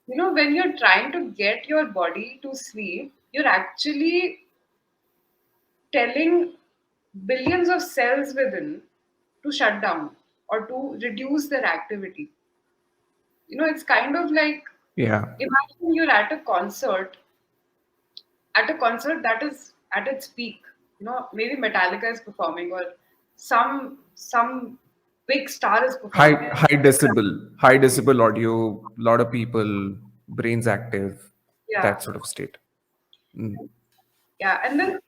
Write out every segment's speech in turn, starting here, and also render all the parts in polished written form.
When you're trying to get your body to sleep, you're actually telling billions of cells within to shut down or to reduce their activity. It's kind of like, Yeah. imagine you're at a concert that is at its peak. Maybe Metallica is performing, or some big star is performing, and High decibel audio, lot of people, brains active, yeah, that sort of state. Mm. yeah, and then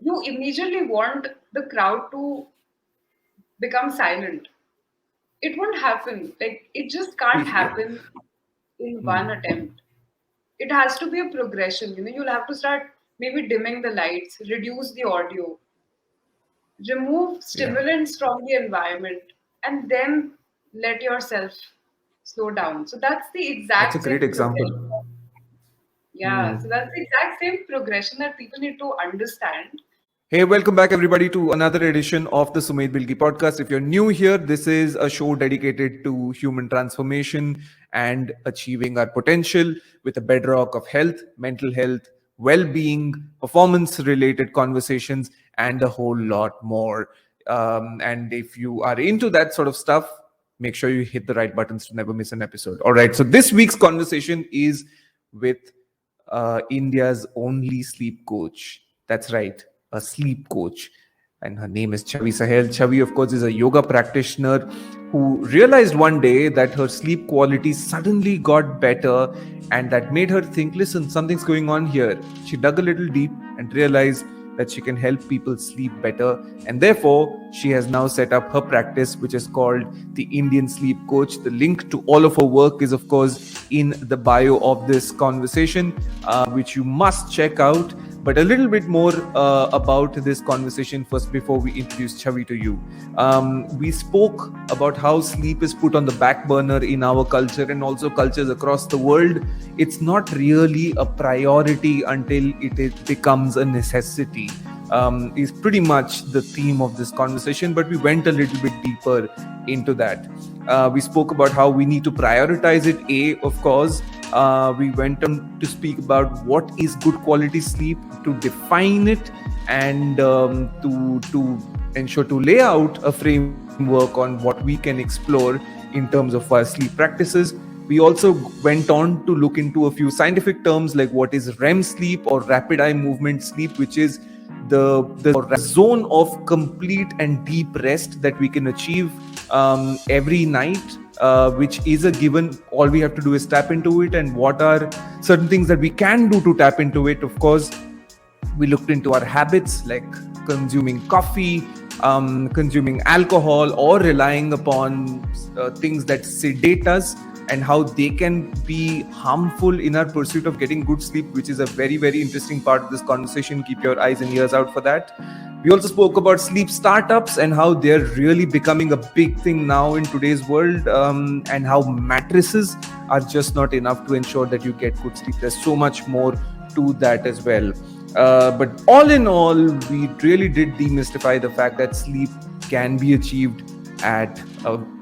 you immediately want the crowd to become silent. It won't happen. Like, it just can't Yeah. happen in one Mm. attempt. It has to be a progression. You'll have to start maybe dimming the lights, reduce the audio, remove Yeah. stimulants from the environment, and then let yourself slow down. So that's the That's a exact great same progression. example. Yeah, so Mm. that's the exact same progression that people need to understand. Hey, welcome back, everybody, to another edition of the Sumedh Bilgi Podcast. If you're new here, this is a show dedicated to human transformation and achieving our potential with a bedrock of health, mental health, well being, performance related conversations, and a whole lot more. And if you are into that sort of stuff, make sure you hit the right buttons to never miss an episode. All right, so this week's conversation is with India's only sleep coach. That's right, a sleep coach. And her name is Chhavi Sahal. Chhavi, of course, is a yoga practitioner who realized one day that her sleep quality suddenly got better, and that made her think, listen, something's going on here. She dug a little deep and realized that she can help people sleep better. And therefore, she has now set up her practice, which is called the Indian Sleep Coach. The link to all of her work is, of course, in the bio of this conversation, which you must check out. But a little bit more about this conversation first before we introduce Chhavi to you. We spoke about how sleep is put on the back burner in our culture and also cultures across the world. It's not really a priority until it becomes a necessity. Is pretty much the theme of this conversation, but we went a little bit deeper into that. We spoke about how we need to prioritize it, of course. We went on to speak about what is good quality sleep, to define it, and to ensure to lay out a framework on what we can explore in terms of our sleep practices. We also went on to look into a few scientific terms like what is REM sleep, or rapid eye movement sleep, which is the zone of complete and deep rest that we can achieve every night, which is a given. All we have to do is tap into it, and what are certain things that we can do to tap into it. Of course, we looked into our habits like consuming coffee, consuming alcohol, or relying upon things that sedate us, and how they can be harmful in our pursuit of getting good sleep, which is a very, very interesting part of this conversation. Keep your eyes and ears out for that. We also spoke about sleep startups and how they're really becoming a big thing now in today's world, and how mattresses are just not enough to ensure that you get good sleep. There's so much more to that as well. But all in all, we really did demystify the fact that sleep can be achieved at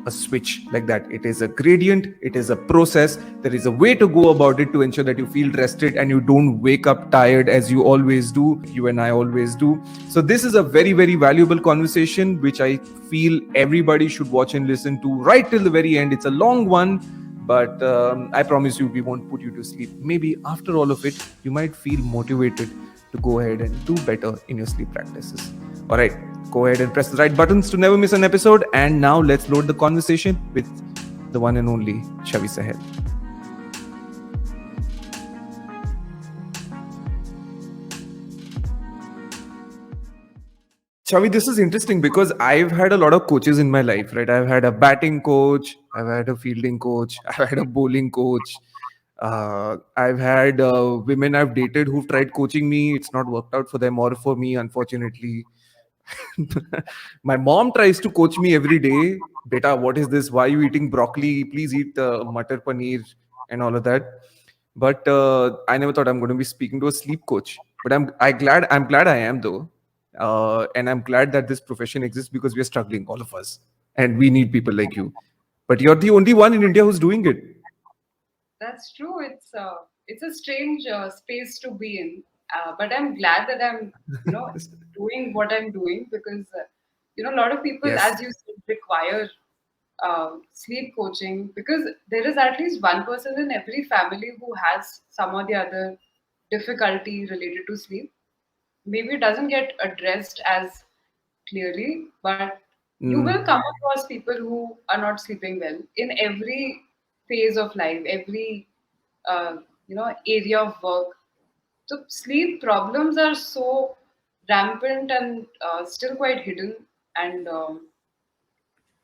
a switch like that. It is a gradient, it is a process. There is a way to go about it to ensure that you feel rested and you don't wake up tired as you always do, you and I always do. So this is a very, very valuable conversation, which I feel everybody should watch and listen to right till the very end. It's a long one, but I promise you, we won't put you to sleep. Maybe after all of it, you might feel motivated to go ahead and do better in your sleep practices. All right, go ahead and press the right buttons to never miss an episode. And now let's load the conversation with the one and only Chhavi Sahal. Chavi, this is interesting because I've had a lot of coaches in my life, right? I've had a batting coach, I've had a fielding coach, I've had a bowling coach. I've had women I've dated who've tried coaching me. It's not worked out for them or for me, unfortunately. My mom tries to coach me every day. Beta, what is this? Why are you eating broccoli? Please eat matar paneer and all of that. But I never thought I'm going to be speaking to a sleep coach. But I'm glad I am though, and I'm glad that this profession exists because we're struggling, all of us, and we need people like you. But you're the only one in India who's doing it. That's true. It's a strange space to be in, but I'm glad that I'm you know doing what I'm doing because a lot of people, Yes. as you said, require sleep coaching because there is at least one person in every family who has some or the other difficulty related to sleep. Maybe it doesn't get addressed as clearly, but you will come Mm. across people who are not sleeping well in every phase of life, every uh, area of work. So sleep problems are so rampant and still quite hidden, and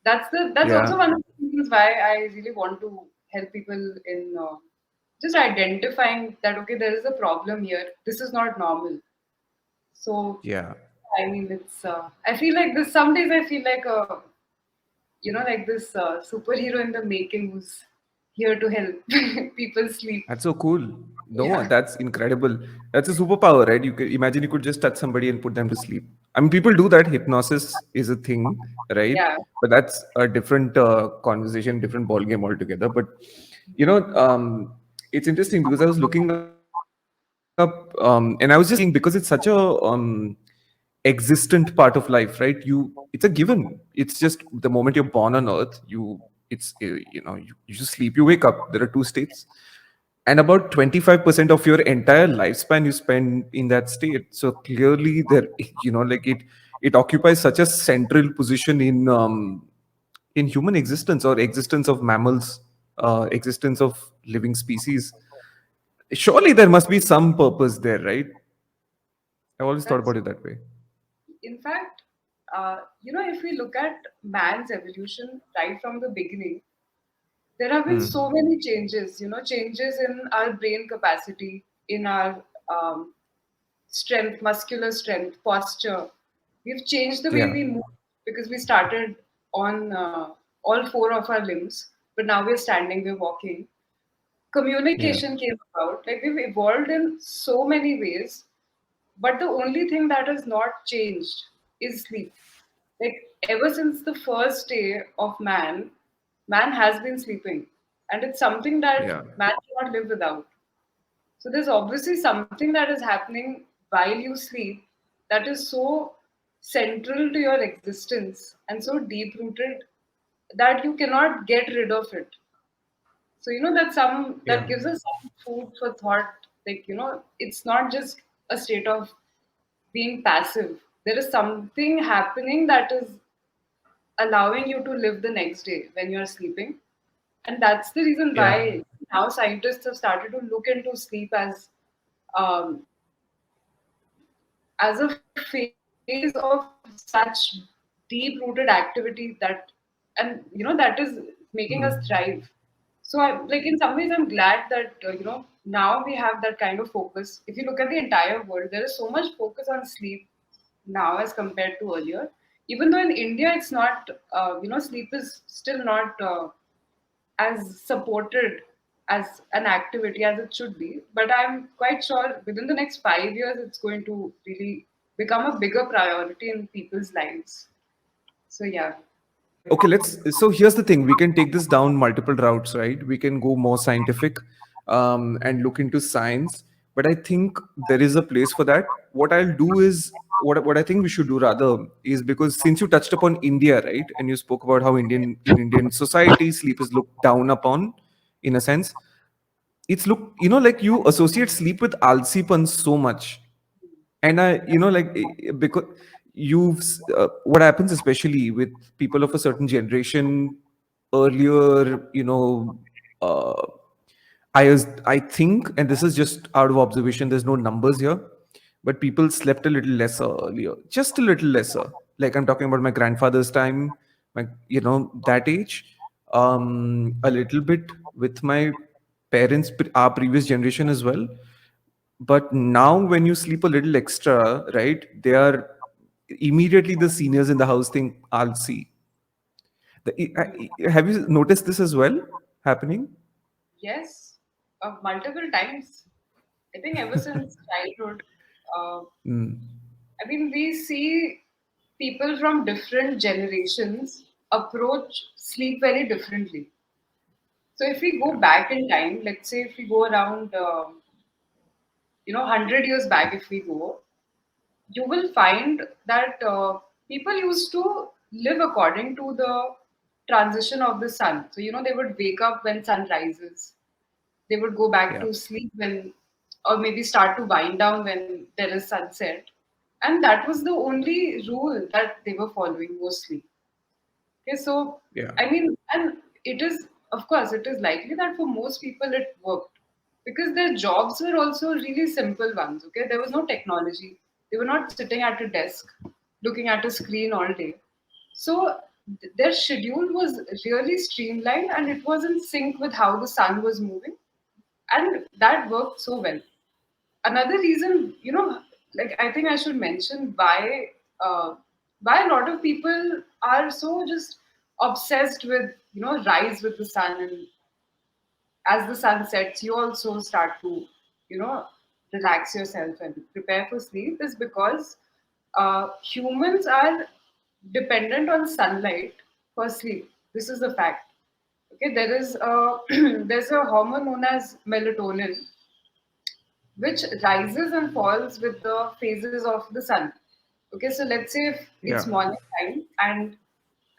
that's Yeah. also one of the reasons why I really want to help people in just identifying that okay, there is a problem here. This is not normal. So Yeah. I mean, it's. I feel like this. Some days I feel like a, like this superhero in the making who's here to help people sleep. That's so cool. No, Yeah, that's incredible. That's a superpower, right? You could imagine you could just touch somebody and put them to sleep. I mean, people do that. Hypnosis is a thing, right? yeah. But that's a different conversation, different ball game altogether. But it's interesting because I was looking up, and I was just thinking because it's such a existent part of life, right? It's a given. It's just the moment you're born on earth, you just sleep, you wake up. There are two states, and about 25% of your entire lifespan you spend in that state. So clearly there, like it occupies such a central position in human existence or existence of mammals, existence of living species. Surely there must be some purpose there, right? I've always thought That's about it that way. in fact, if we look at man's evolution right from the beginning, there have been so Hmm. many changes. Changes in our brain capacity, in our strength, muscular strength, posture. We've changed the way Yeah. we move because we started on all four of our limbs, but now we're standing, we're walking. Yeah. Communication came about. Like we've evolved in so many ways, but the only thing that has not changed is sleep. Like ever since the first day of man, man has been sleeping, and it's something that Yeah. man cannot live without. So there's obviously something that is happening while you sleep that is so central to your existence and so deep rooted that you cannot get rid of it. So that Yeah. gives us some food for thought. Like it's not just a state of being passive. There is something happening that is allowing you to live the next day when you're sleeping. And that's the reason Yeah. why now scientists have started to look into sleep um, as a phase of such deep rooted activity that that is making us thrive. So like in some ways I'm glad that now we have that kind of focus. If you look at the entire world, there is so much focus on sleep now as compared to earlier. Even though in India it's not, sleep is still not as supported as an activity as it should be. But I'm quite sure within the next 5 years, it's going to really become a bigger priority in people's lives. So, yeah. Right. Okay, so here's the thing. We can take this down multiple routes, right? We can go more scientific, and look into science. But I think there is a place for that. What I'll do is what I think we should do rather is, because since you touched upon India, right? And you spoke about how in Indian society sleep is looked down upon in a sense. It's like you associate sleep with alsipan so much. And because what happens especially with people of a certain generation earlier, uh, I think, and this is just out of observation, there's no numbers here, but people slept a little lesser earlier, just a little lesser. Like I'm talking about my grandfather's time, that age, a little bit with my parents, our previous generation as well. But now when you sleep a little extra, right, they are immediately, the seniors in the house think, I'll see. Have you noticed this as well happening? Yes, multiple times. I think ever since childhood, uh, Mm. I mean, we see people from different generations approach sleep very differently. So if we go Yeah. back in time, let's say if we go around, 100 years back, if we go, you will find that people used to live according to the transition of the sun. So, they would wake up when sun rises. They would go back Yeah. to sleep when, or maybe start to wind down when there is sunset. And that was the only rule that they were following mostly. Okay, so Yeah. I mean, and it is, of course, it is likely that for most people it worked because their jobs were also really simple ones. Okay, there was no technology. They were not sitting at a desk looking at a screen all day. So their schedule was really streamlined and it was in sync with how the sun was moving, and that worked so well. Another reason, like I think I should mention uh, why a lot of people are so just obsessed with rise with the sun, and as the sun sets, you also start to you know relax yourself and prepare for sleep, is because humans are dependent on sunlight for sleep. This is the fact. Okay, there is a there's a hormone known as melatonin which rises and falls with the phases of the sun. Okay, so let's say if it's Yeah. morning time and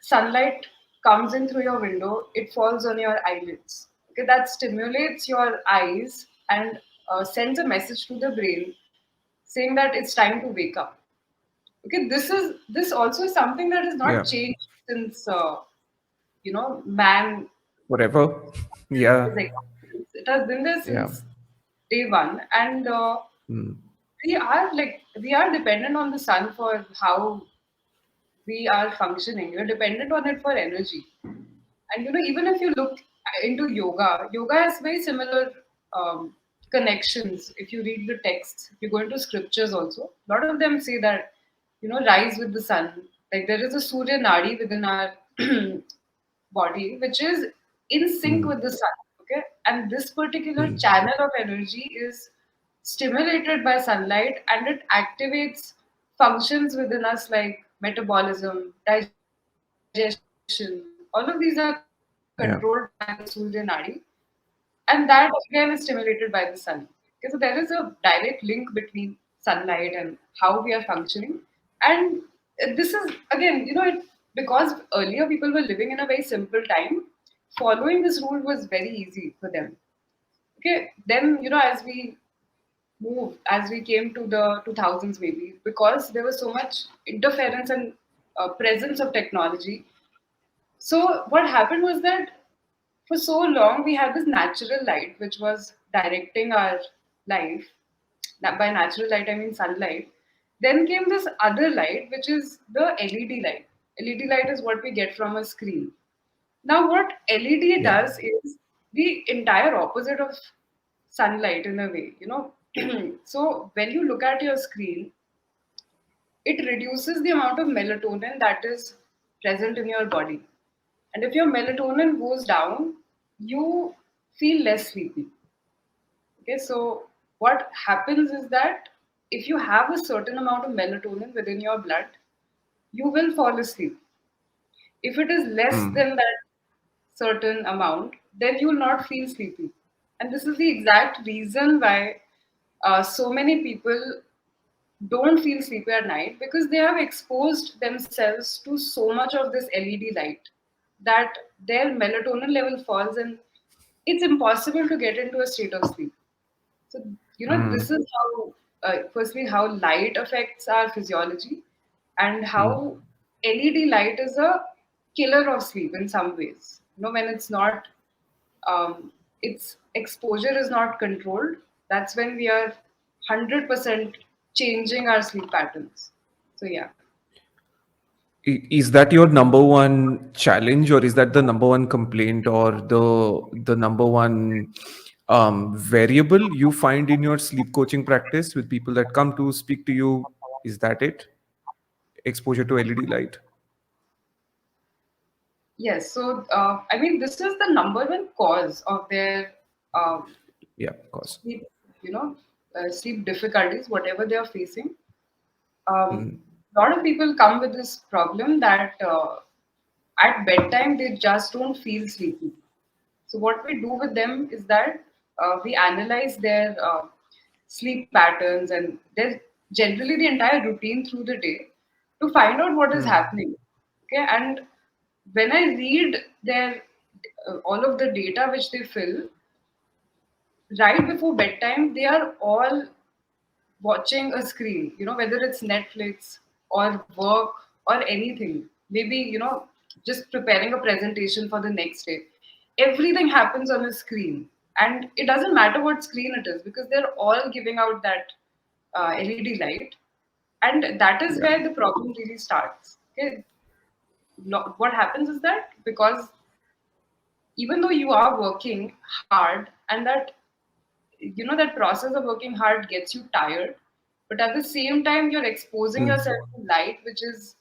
sunlight comes in through your window, it falls on your eyelids. Okay, that stimulates your eyes and sends a message to the brain saying that it's time to wake up. Okay, this also is something that has not Yeah. changed since man Forever. is Yeah. existence. It has been there Yeah. since day one, and Mm. we are dependent on the sun for how we are functioning. We're dependent on it for energy. And even if you look into yoga, yoga has very similar um, connections. If you read the texts, if you go into scriptures also, a lot of them say that rise with the sun. Like there is a Surya Nadi within our body, which is in sync Mm. with the sun. Okay, and this particular Mm. channel of energy is stimulated by sunlight, and it activates functions within us like metabolism, digestion. All of these are controlled by the Surya Nadi, Yeah. and that again is stimulated by the sun. Okay, so there is a direct link between sunlight and how we are functioning. And this is again, because earlier people were living in a very simple time, following this rule was very easy for them. Okay, then as we moved, as we came to the 2000s, maybe because there was so much interference and presence of technology. So what happened was that for so long we had this natural light which was directing our life. By natural light I mean sunlight. Then came this other light which is the LED light. LED light is what we get from a screen. Now what LED Yeah. does is the entire opposite of sunlight in a way, So when you look at your screen, it reduces the amount of melatonin that is present in your body. And if your melatonin goes down, you feel less sleepy. Okay, so what happens is that if you have a certain amount of melatonin within your blood, you will fall asleep. If it is less Mm. than that certain amount, then you will not feel sleepy. And this is the exact reason why so many people don't feel sleepy at night, because they have exposed themselves to so much of this LED light that their melatonin level falls, and it's impossible to get into a state of sleep. So, Mm. this is how, firstly, how light affects our physiology, and Mm. how LED light is a killer of sleep in some ways. When it's not, its exposure is not controlled, that's when we are 100% changing our sleep patterns. So, yeah. Is that your number one challenge, or is that the number one complaint, or the number one variable you find in your sleep coaching practice with people that come to speak to you? Is that it? Exposure to LED light? Yes. So, I mean, this is the number one cause of their um, Yeah, of course. sleep, sleep difficulties, whatever they are facing. A lot of people come with this problem that at bedtime they just don't feel sleepy. So what we do with them is that we analyze their sleep patterns and their generally the entire routine through the day to find out what is Hmm. happening. Okay, and when I read their all of the data which they fill right before bedtime, they are all watching a screen, whether it's Netflix or work or anything. Maybe, just preparing a presentation for the next day. Everything happens on a screen. And it doesn't matter what screen it is because they're all giving out that LED light. And that is Yeah. where the problem really starts. Okay? What happens is that because even though you are working hard and that process of working hard gets you tired, but at the same time you're exposing Hmm. yourself to light which is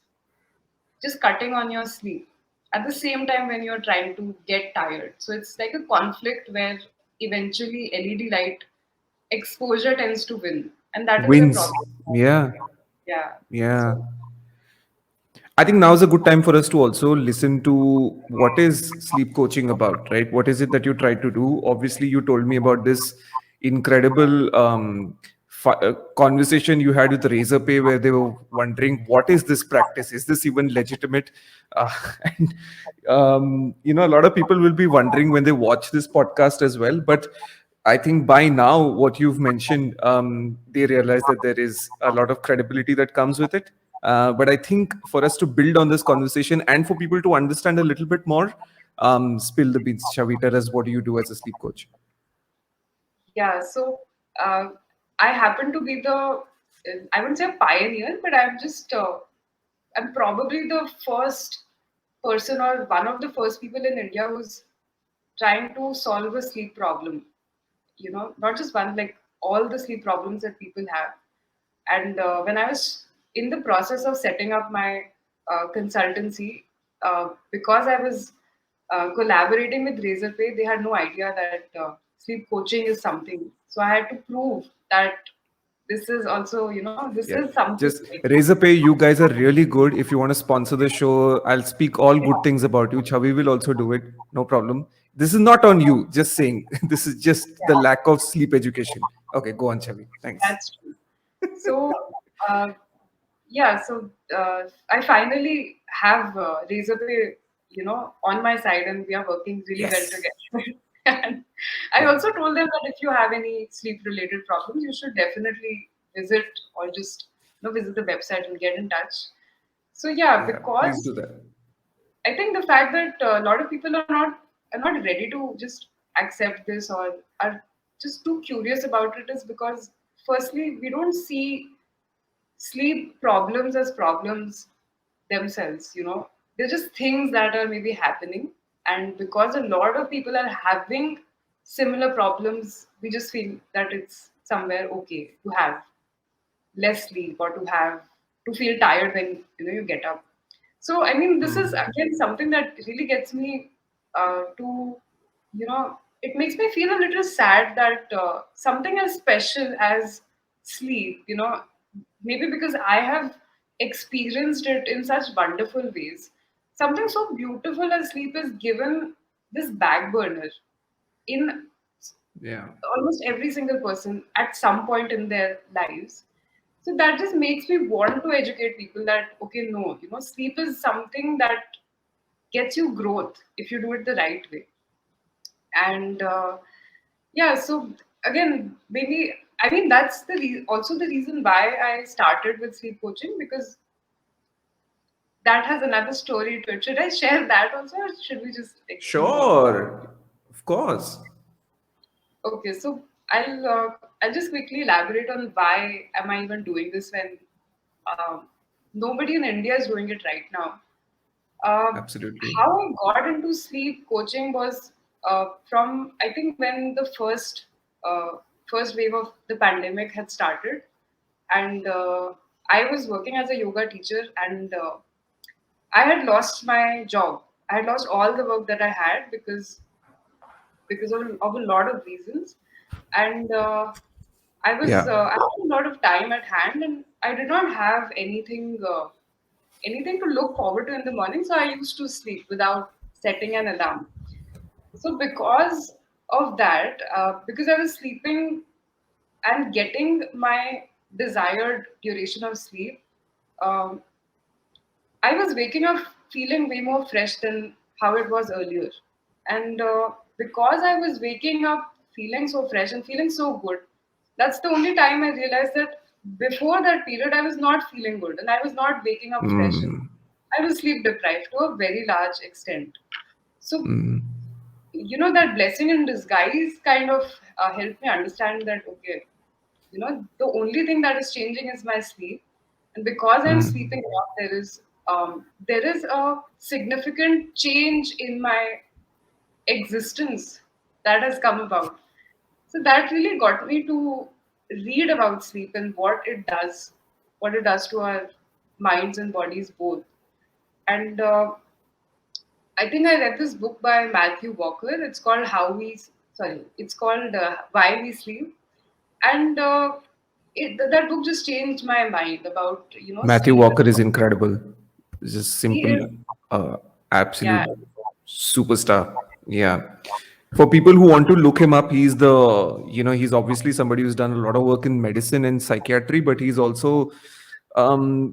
just cutting on your sleep at the same time when you're trying to get tired. So it's like a conflict where eventually LED light exposure tends to win, and that is where Wins. problems start. Yeah. Yeah. Yeah. So I think now is a good time for us to also listen to what is sleep coaching about, right? What is it that you try to do? Obviously, you told me about this incredible conversation you had with Razorpay, where they were wondering, what is this practice? Is this even legitimate? Uh, and a lot of people will be wondering when they watch this podcast as well. But I think by now, what you've mentioned, they realize that there is a lot of credibility that comes with it. But I think for us to build on this conversation and for people to understand a little bit more, spill the beans. Chavi, tell us, what do you do as a sleep coach? yeah, so uh, I happen to be I wouldn't say a pioneer, but I'm probably the first person or one of the first people in India who's trying to solve a sleep problem. Not just one, like all the sleep problems that people have. And when I was in the process of setting up my consultancy, because I was collaborating with Razorpay, they had no idea that sleep coaching is something. So I had to prove that this is also, this Yeah. is something. Just Razorpay, you guys are really good. If you want to sponsor the show, I'll speak all good things about you. Chavi will also do it. No problem. This is not on you. Just saying. This is just the lack of sleep education. Okay, go on, Chavi. Thanks. That's true. So, uh, yeah, so I finally have Razorpay, on my side, and we are working really well Yes. together. And I Yeah. also told them that if you have any sleep-related problems, you should definitely visit or just visit the website and get in touch. So yeah, Yeah. Please because do that. I think the fact that a lot of people are not ready to just accept this or are just too curious about it is because firstly we don't see sleep problems as problems themselves. They're just things that are maybe happening, and because a lot of people are having similar problems, we just feel that it's somewhere okay to have less sleep or to feel tired when you get up. So I mean, this is Hmm. again something that really gets me to it makes me feel a little sad that something as special as sleep, maybe because I have experienced it in such wonderful ways, something so beautiful as sleep is given this back burner in Yeah. almost every single person at some point in their lives. So that just makes me want to educate people that okay, no, sleep is something that gets you growth if you do it the right way. And yeah, so again, maybe I mean that's also the reason why I started with sleep coaching, because that has another story to it. Should I share that also, or should we just like move on? Sure. Of course. Okay, so I'll just quickly elaborate on why am I even doing this when nobody in India is doing it right now. Uh, Absolutely. how I got into sleep coaching was from I think when the first wave of the pandemic had started, and I was working as a yoga teacher, and I had lost my job. I had lost all the work that I had because of a lot of reasons, and Yeah. I had a lot of time at hand, and I did not have anything to look forward to in the morning, so I used to sleep without setting an alarm. So because of that, because I was sleeping and getting my desired duration of sleep, um, I was waking up feeling way more fresh than how it was earlier. And because I was waking up feeling so fresh and feeling so good, that's the only time I realized that before that period, I was not feeling good and I was not waking up fresh. And I was sleep deprived to a very large extent. So, that blessing in disguise kind of helped me understand that, okay, the only thing that is changing is my sleep. And because I'm sleeping enough, there is a significant change in my existence that has come about. So that really got me to read about sleep and what it does to our minds and bodies both. And I think I read this book by Matthew Walker. It's called Why We Sleep, and that book just changed my mind about Matthew sleep. Walker is incredible. Just He simple, is, absolute yeah. superstar. Yeah. For people who want to look him up, he's obviously somebody who's done a lot of work in medicine and psychiatry, but he's also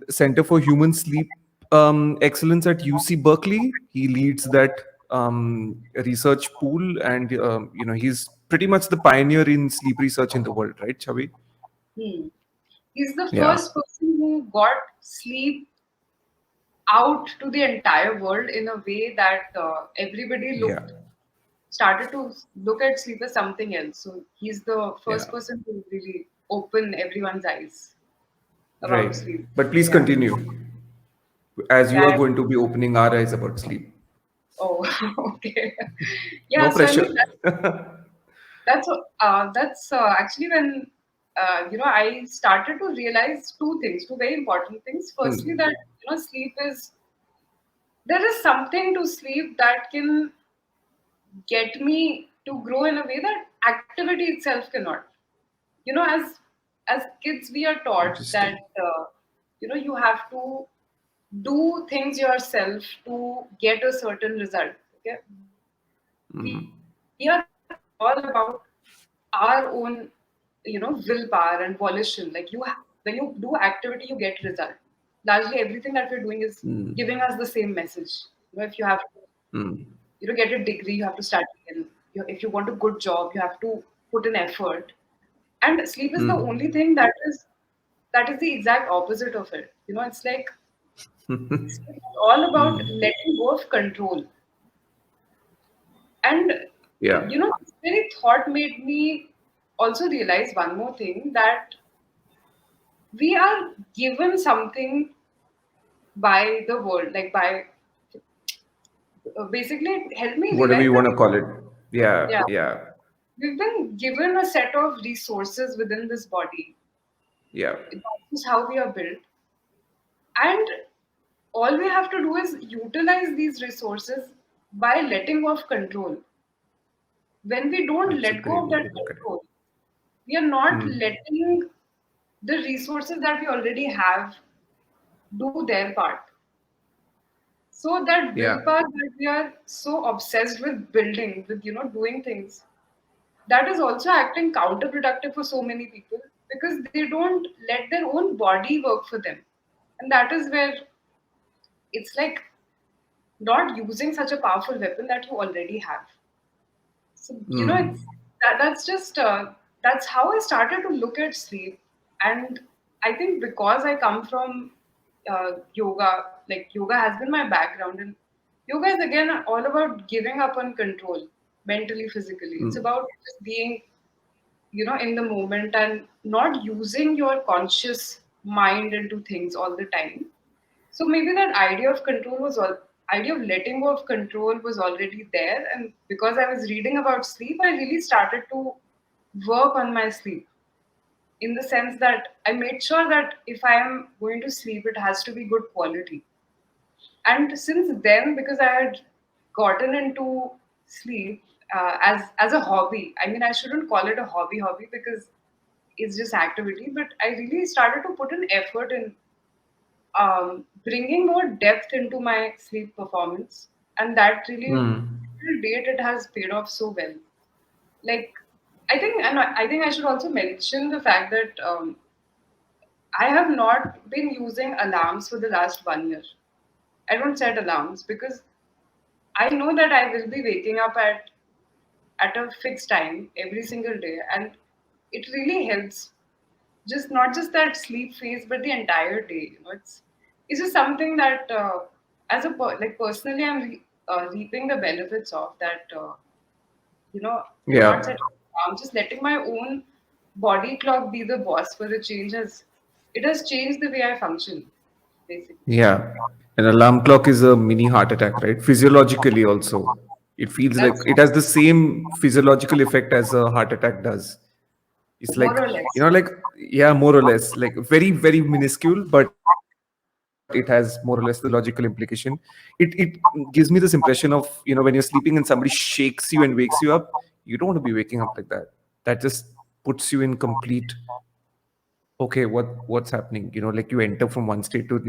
Center for Human Sleep Excellence at UC Berkeley. He leads that research pool, and he's pretty much the pioneer in sleep research in the world, right, Chavi? Hmm. He's the Yeah, first person who got sleep out to the entire world in a way that everybody yeah, looked started to look at sleep as something else. So he's the yeah. first person to really open everyone's eyes about Right. sleep. But please Yeah. continue, as you are Yeah. going to be opening our eyes about sleep. Oh, okay. No Yeah. So I mean, pressure. that's actually when I started to realize two very important things. Firstly, that sleep is there is something to sleep that can get me to grow in a way that activity itself cannot. As kids, we are taught that Interesting. you have to do things yourself to get a certain result. Okay, we are all about our own willpower and volition. Like when you do activity you get result. Largely everything that we're doing is giving us the same message. If you have to get a degree, you have to study, and if you want a good job you have to put in effort. And sleep is the only thing that is the exact opposite of it. It's like sleep is all about letting go of control. And Yeah, this very thought made me also realize one more thing, that we are given something by the world, like by basically it helped me whatever realize you that want to call it. Yeah, yeah, yeah, we've been given a set of resources within this body. yeah. That's just how we are built, and all we have to do is utilize these resources by letting go of control. When we don't That's a let go great of way that to look at it. control, we are not letting the resources that we already have do their part. So that Yeah. willpower that we are so obsessed with building, with doing things, that is also acting counterproductive for so many people because they don't let their own body work for them. And that is where it's like not using such a powerful weapon that you already have. So that's how I started to look at sleep. And I think because I come from yoga, like yoga has been my background, and yoga is again all about giving up on control, mentally, physically. It's about just being in the moment and not using your conscious mind into things all the time. So maybe that idea of letting go of control was already there, and because I was reading about sleep, I really started to work on my sleep in the sense that I made sure that if I am going to sleep, it has to be good quality. And since then, because I had gotten into sleep as a hobby, I mean, I shouldn't call it a hobby because it's just activity, but I really started to put an effort in bringing more depth into my sleep performance, and that really till date, it has paid off so well. Like, I think I should also mention the fact that I have not been using alarms for the last 1 year. I don't set alarms because I know that I will be waking up at a fixed time every single day, and it really helps. Just not just that sleep phase, but the entire day. It's just something that like personally, I'm reaping the benefits of that. Yeah. Not setting alarm, just letting my own body clock be the boss for the changes. It has changed the way I function, basically. Yeah. An alarm clock is a mini heart attack, right? Physiologically, also. It feels like That's it has the same physiological effect as a heart attack does. It's more like, or less. like, yeah, more or less, like very, very minuscule, but it has more or less the logical implication. It gives me this impression of, when you're sleeping and somebody shakes you and wakes you up, you don't want to be waking up like that. That just puts you in complete, okay, what's happening? Like you enter from one state to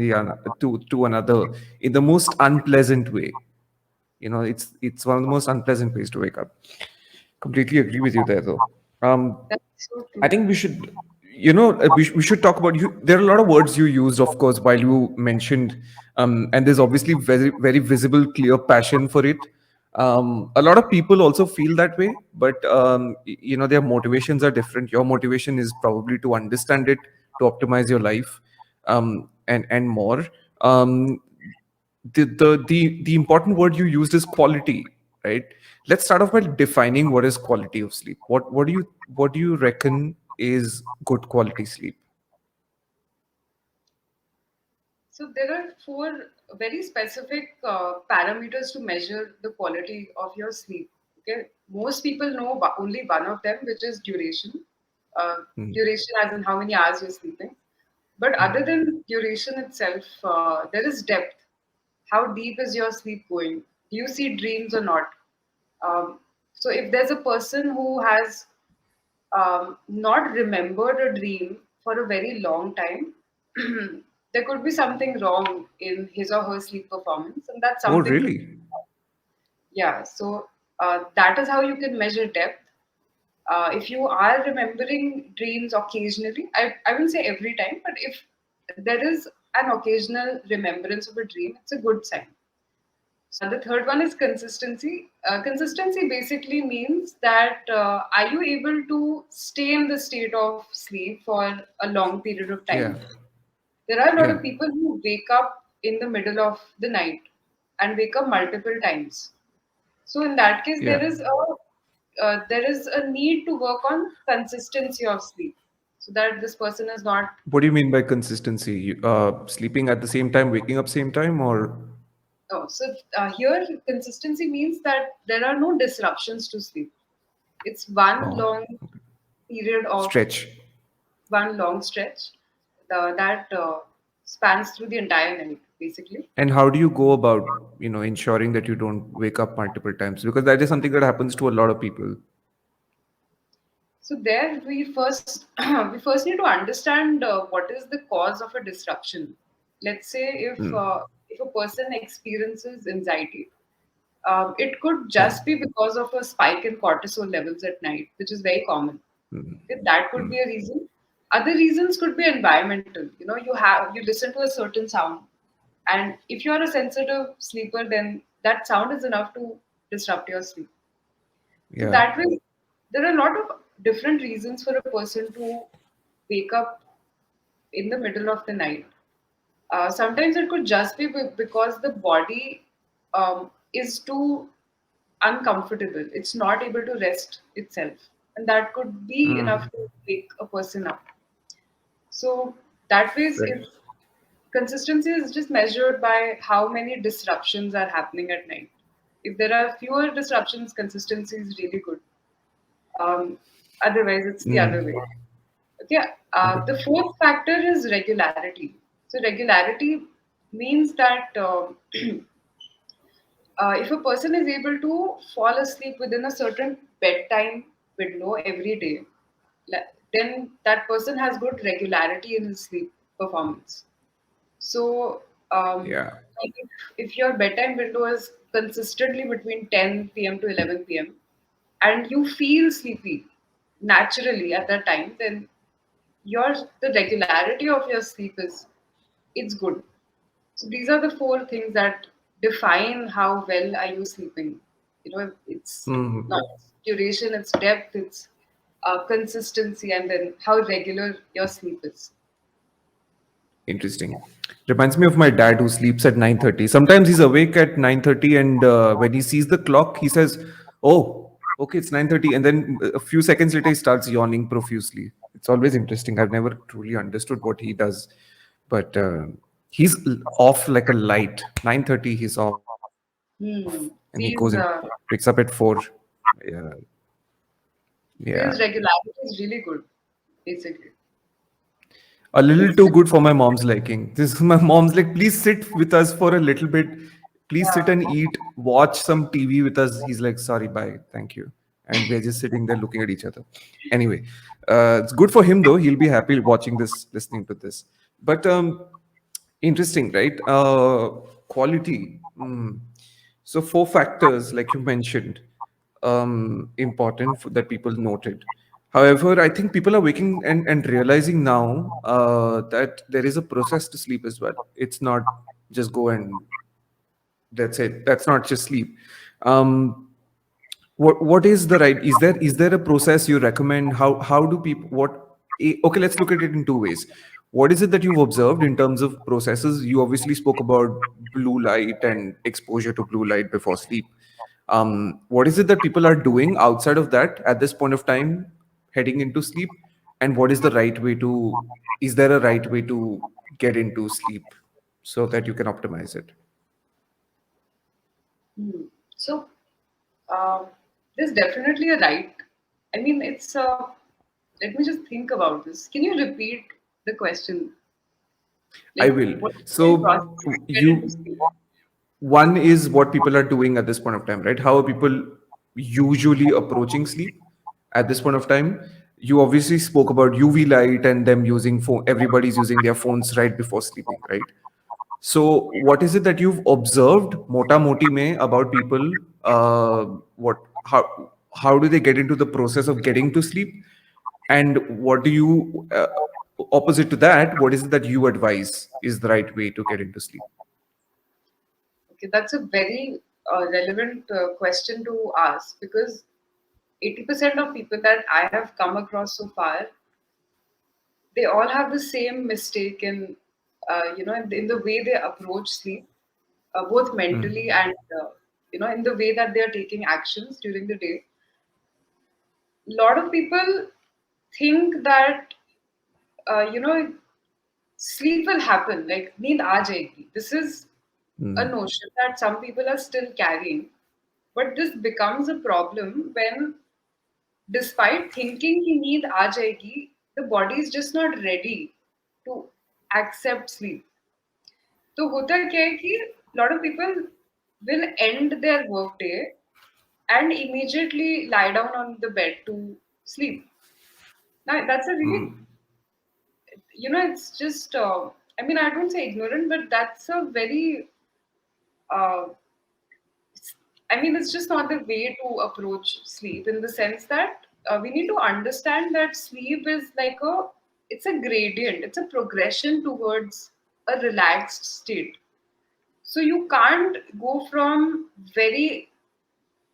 to another in the most unpleasant way. It's one of the most unpleasant ways to wake up. Completely agree with you there, though. um That's so I true. think we should, we should talk about you. There are a lot of words you used, of course, while you mentioned, and there's obviously very, very visible, clear passion for it. A lot of people also feel that way, but their motivations are different. Your motivation is probably to understand it, to optimize your life, and more. Um, the important word you used is quality, right? Let's start off by defining what is quality of sleep. What do you reckon is good quality sleep? So there are four very specific parameters to measure the quality of your sleep. Okay, most people know only one of them, which is duration. Uh, Duration, as in how many hours you're sleeping. But other than duration itself, there is depth. How deep is your sleep going? Do you see dreams or not? Um, so if there's a person who has not remembered a dream for a very long time, there could be something wrong in his or her sleep performance, and that's Oh, something to. really? Yeah. So that is how you can measure depth. If you are remembering dreams occasionally, I will say every time, but if there is an occasional remembrance of a dream, it's a good sign. The third one is consistency. Consistency basically means that are you able to stay in the state of sleep for a long period of Yeah. time? There are a lot Yeah. of people who wake up in the middle of the night and wake up multiple times. So in that case, Yeah. there is a need to work on consistency of sleep, so that this person is not. What do you mean by consistency? Sleeping at the same time, waking up same time, or Oh, so here consistency means that there are no disruptions to sleep. It's oh, period of stretch? one long stretch that spans through the entire night, basically. And how do you go about, ensuring that you don't wake up multiple times? Because that is something that happens to a lot of people. So there we first we first need to understand what is the cause of a disruption. Let's say if a person experiences anxiety, it could Yeah. just be because of a spike in cortisol levels at night, which is very common. Okay, that could be a reason. Other reasons could be environmental. You listen to a certain sound, and if you are a sensitive sleeper, then that sound is enough to disrupt your sleep. So Yeah. that way, there are a lot of different reasons for a person to wake up in the middle of the night. Sometimes it could just be because the body is too uncomfortable. It's not able to rest itself. And that could be enough to wake a person up. So that way, Right. if consistency is just measured by how many disruptions are happening at night. If there are fewer disruptions, consistency is really good. Um, Otherwise, it's the other way. Okay. The fourth factor is regularity. So regularity means that if a person is able to fall asleep within a certain bedtime window every day, then that person has good regularity in his sleep performance. So, um, Yeah. if your bedtime window is consistently between 10 p.m. to 11 p.m. and you feel sleepy naturally at that time, then your the regularity of your sleep is it's good. So these are the four things that define how well are you sleeping. It's Hmm. not duration, it's depth, it's consistency, and then how regular your sleep is. Interesting. Reminds me of my dad who sleeps at 9:30. Sometimes he's awake at 9:30, and when he sees the clock, he says, "Oh, okay, it's 9:30." And then a few seconds later, he starts yawning profusely. It's always interesting. I've never truly understood what he does, but he's off like a light. 9:30, he's off, and he goes and wakes up at 4. Yeah, yeah. These regularity is really good, basically. A little too good for my mom's liking. This is my mom's like, please sit with us for a little bit. Please sit Yeah. and eat, watch some TV with us. He's like, sorry, bye, thank you. And we're just sitting there looking at each other. Anyway, it's good for him though. He'll be happy watching this, listening to this. But interesting, right? Quality. So four factors, like you mentioned, important that people noted. However, I think people are waking and realizing now that there is a process to sleep as well. It's not just go and that's it. That's not just sleep. Um, what is the right? Is there a process you recommend? How do people okay, let's look at it in two ways. What is it that you've observed in terms of processes? You obviously spoke about blue light and exposure to blue light before sleep. What is it that people are doing outside of that at this point of time, heading into sleep? And what is the right way to? Is there a right way to get into sleep so that you can optimize it? Hmm. So uh, there's definitely a right. I mean, it's. Let me just think about this. Can you repeat the question? I Like, will. what is the process So to get into you sleep? one is what people are doing at this point of time, right? How are people usually approaching sleep at this point of time? You obviously spoke about UV light and them using phone. Everybody's using their phones right before sleeping, right? So, what is it that you've observed, mota moti mein, about people? What how do they get into the process of getting to sleep? And what do you opposite to that? What is it that you advise is the right way to get into sleep? Okay, that's a very relevant question to ask because 80% of people that I have come across so far, they all have the same mistake in the way they approach sleep, both mentally and in the way that they are taking actions during the day. A lot of people think that sleep will happen, like neend aa jayegi. This is a notion that some people are still carrying, but this becomes a problem when, despite thinking he need aa jayegi, the body is just not ready to accept sleep. तो होता क्या है कि lot of people will end their work day and immediately lie down on the bed to sleep. Now that's a really, it's just I mean, I don't say ignorant, but that's a very uh, I mean, it's just not the way to approach sleep in the sense that we need to understand that sleep is like it's a gradient, it's a progression towards a relaxed state. So you can't go from very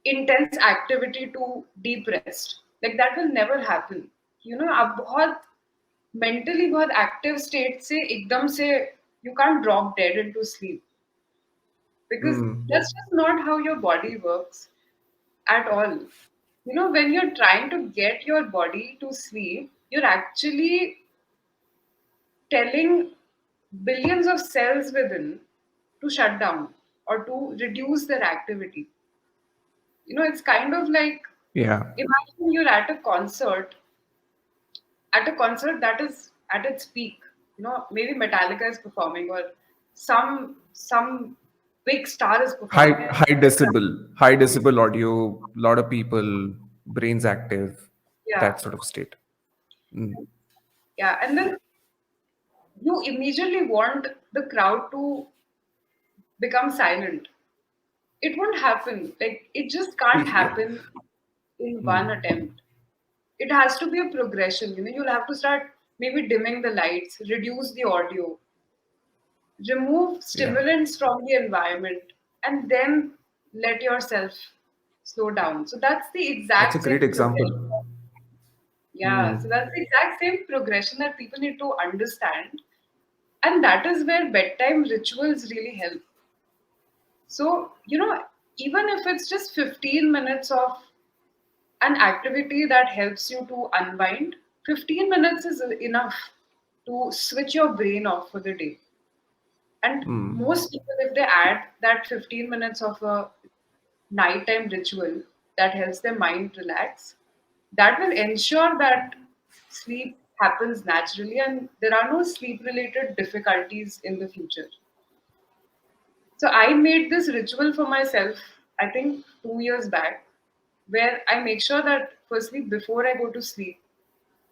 intense activity to deep rest. Like that will never happen. आप बहुत mentally बहुत active state से एकदम से you can't drop dead into sleep because that's just not how your body works at all. When you're trying to get your body to sleep, you're actually telling billions of cells within to shut down or to reduce their activity. It's kind of like, Yeah. imagine you're at a concert that is at its peak. Maybe Metallica is performing or some big star is performing. High decibel audio, lot of people, brains active, Yeah, that sort of state. Mm. yeah, and then you immediately want the crowd to become silent. it won't happen. Like, it just can't Yeah. happen in one attempt. It has to be a progression. You'll have to start maybe dimming the lights, reduce the audio, remove Yeah. stimulants from the environment, and then let yourself slow down. So that's the That's a exact great same progression. example. Yeah, so that's the exact same progression that people need to understand. And that is where bedtime rituals really help. So, even if it's just 15 minutes of an activity that helps you to unwind, 15 minutes is enough to switch your brain off for the day. And most people, if they add that 15 minutes of a nighttime ritual that helps their mind relax, that will ensure that sleep happens naturally and there are no sleep related difficulties in the future. So I made this ritual for myself, I think 2 years back, where I make sure that firstly, before I go to sleep,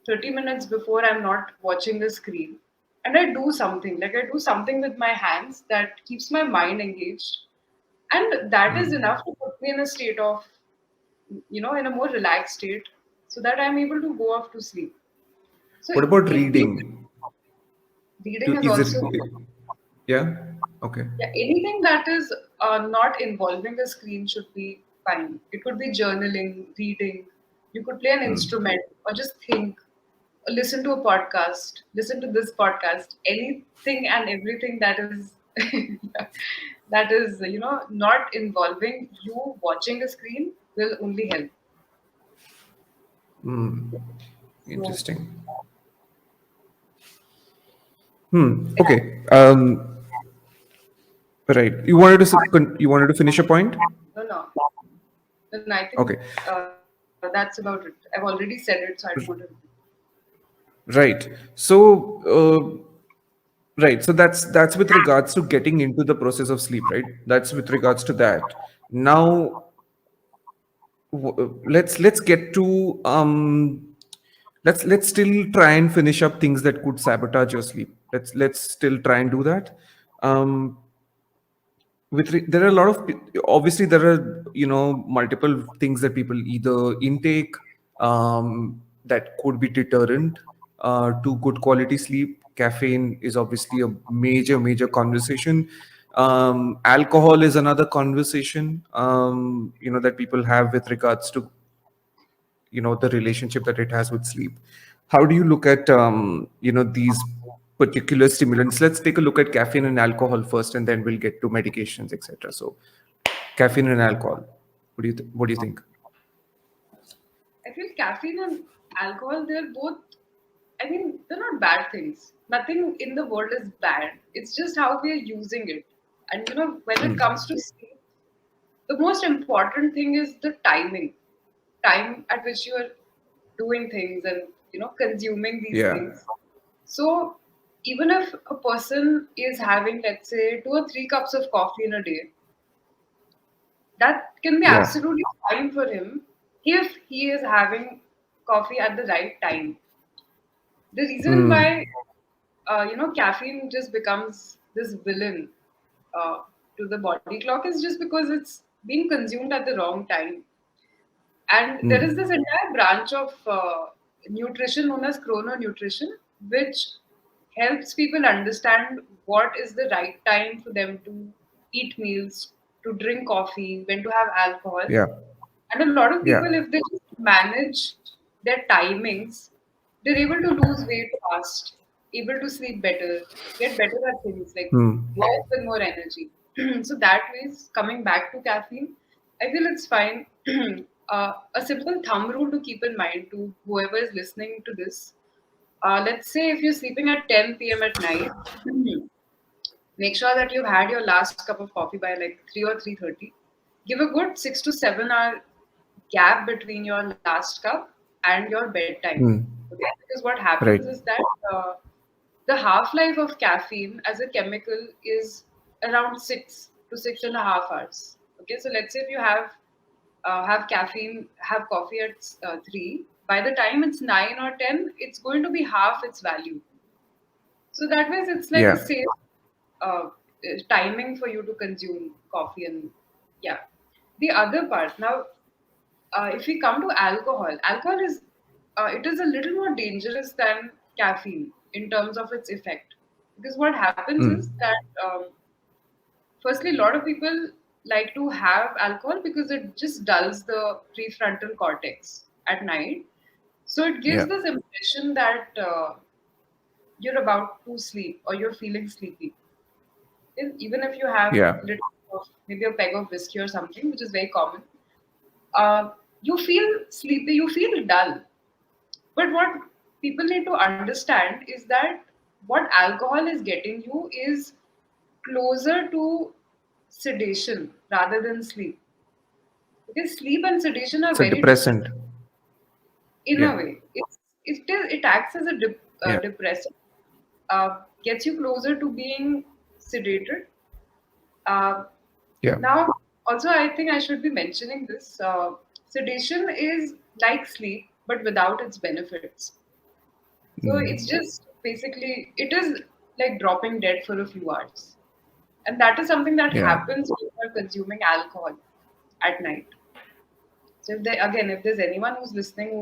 30 minutes before, I'm not watching the screen. And I do something, like I do something with my hands that keeps my mind engaged. And that is enough to put me in a state of, in a more relaxed state so that I'm able to go off to sleep. So What about anything, reading? reading is Is it? also, Yeah. Okay. yeah, anything that is not involving a screen should be fine. It could be journaling, reading. You could play an instrument or just think, or listen to a podcast, listen to this podcast. Anything and everything that is that is not involving you watching a screen will only help. So Interesting. Okay. Right. You wanted to finish a point? no, no, no, I think Okay. that's about it. I've already said it, so I don't want to repeat. Right. Right. So that's with regards to getting into the process of sleep, right? That's with regards to that. Now, let's get to let's still try and finish up things that could sabotage your sleep. Let's still try and do that. Um, there are a lot of obviously there are multiple things that people either intake that could be deterrent to good quality sleep. Caffeine is obviously a major conversation. Alcohol is another conversation that people have with regards to the relationship that it has with sleep. How do you look at these particular stimulants? Let's take a look at caffeine and alcohol first, and then we'll get to medications, etc. So caffeine and alcohol, what do you think? I feel caffeine and alcohol, they're both, I mean, they're not bad things. Nothing in the world is bad. It's just how we are using it. And when it comes to sleep, the most important thing is the timing. Time at which you are doing things and consuming these Yeah. things. So even if a person is having, let's say, 2 or 3 cups of coffee in a day, that can be Yeah. absolutely fine for him if he is having coffee at the right time. The reason why caffeine just becomes this villain uh, to the body clock is just because it's being consumed at the wrong time. And there is this entire branch of nutrition known as chrononutrition, which helps people understand what is the right time for them to eat meals, to drink coffee, when to have alcohol. Yeah. And a lot of Yeah. people, if they just manage their timings, they're able to lose weight fast, able to sleep better, get better at things like work with more energy. So that means coming back to caffeine, I feel it's fine. A simple thumb rule to keep in mind to whoever is listening to this. Let's say if you're sleeping at 10 p.m. at night, make sure that you've had your last cup of coffee by like 3 or 3:30. Give a good 6 to 7 hour gap between your last cup and your bedtime. Okay? Because what happens Right. is that the half life of caffeine as a chemical is around 6 to 6.5 hours. Okay, so let's say if you have caffeine, have coffee at 3. By the time it's 9 or 10, it's going to be half its value. So that means it's like a Yeah. safe uh, timing for you to consume coffee and Yeah. The other part now, if we come to alcohol, alcohol is it is a little more dangerous than caffeine in terms of its effect. Because what happens is Mm. that firstly, a lot of people like to have alcohol because it just dulls the prefrontal cortex at night. So it gives Yeah. this impression that you're about to sleep or you're feeling sleepy. Even if you have Yeah. little of maybe a peg of whiskey or something, which is very common, you feel sleepy, you feel dull. But what people need to understand is that what alcohol is getting you is closer to sedation rather than sleep. Because sleep and sedation are It's a very different depressant. in Yeah. a way. It acts as a Yeah. depressant, gets you closer to being sedated. Uh, Yeah. Now, also, I think I should be mentioning this. Sedation is like sleep, but without its benefits. So it's Mm. just basically, it is like dropping dead for a few hours. And that is something that Yeah. happens when you are consuming alcohol at night. So if there's anyone who's listening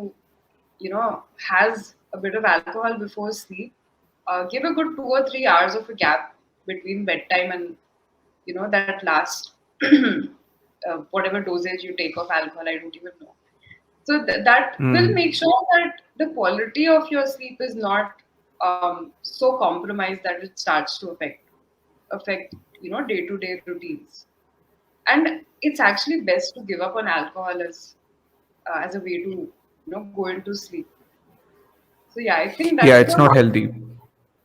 who, has a bit of alcohol before sleep, give a good 2 or 3 hours of a gap between bedtime and, that last whatever dosage you take of alcohol, I don't even know. So that will Mm. make sure that the quality of your sleep is not so compromised that it starts to affect day to day routines. And it's actually best to give up on alcohol as a way to go into sleep. So yeah, I think Yeah, that's it's the not healthy.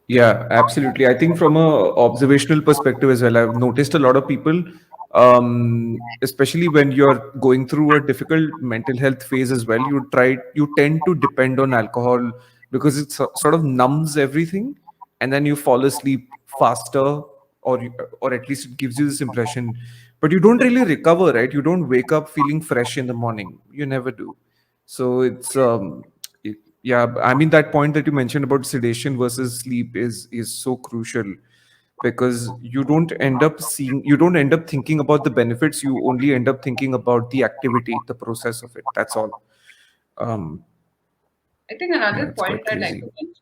Yeah, absolutely. I think from a observational perspective as well, I've noticed a lot of people, especially when you're going through a difficult mental health phase as well, you tend to depend on alcohol because it sort of numbs everything, and then you fall asleep faster, or at least it gives you this impression. But you don't really recover, right? You don't wake up feeling fresh in the morning. You never do. So yeah, I mean that point that you mentioned about sedation versus sleep is so crucial because you don't end up thinking about the benefits. You only end up thinking about the activity, the process of it. That's all. Um, I think yeah, another it's point quite I'd like crazy. to mention is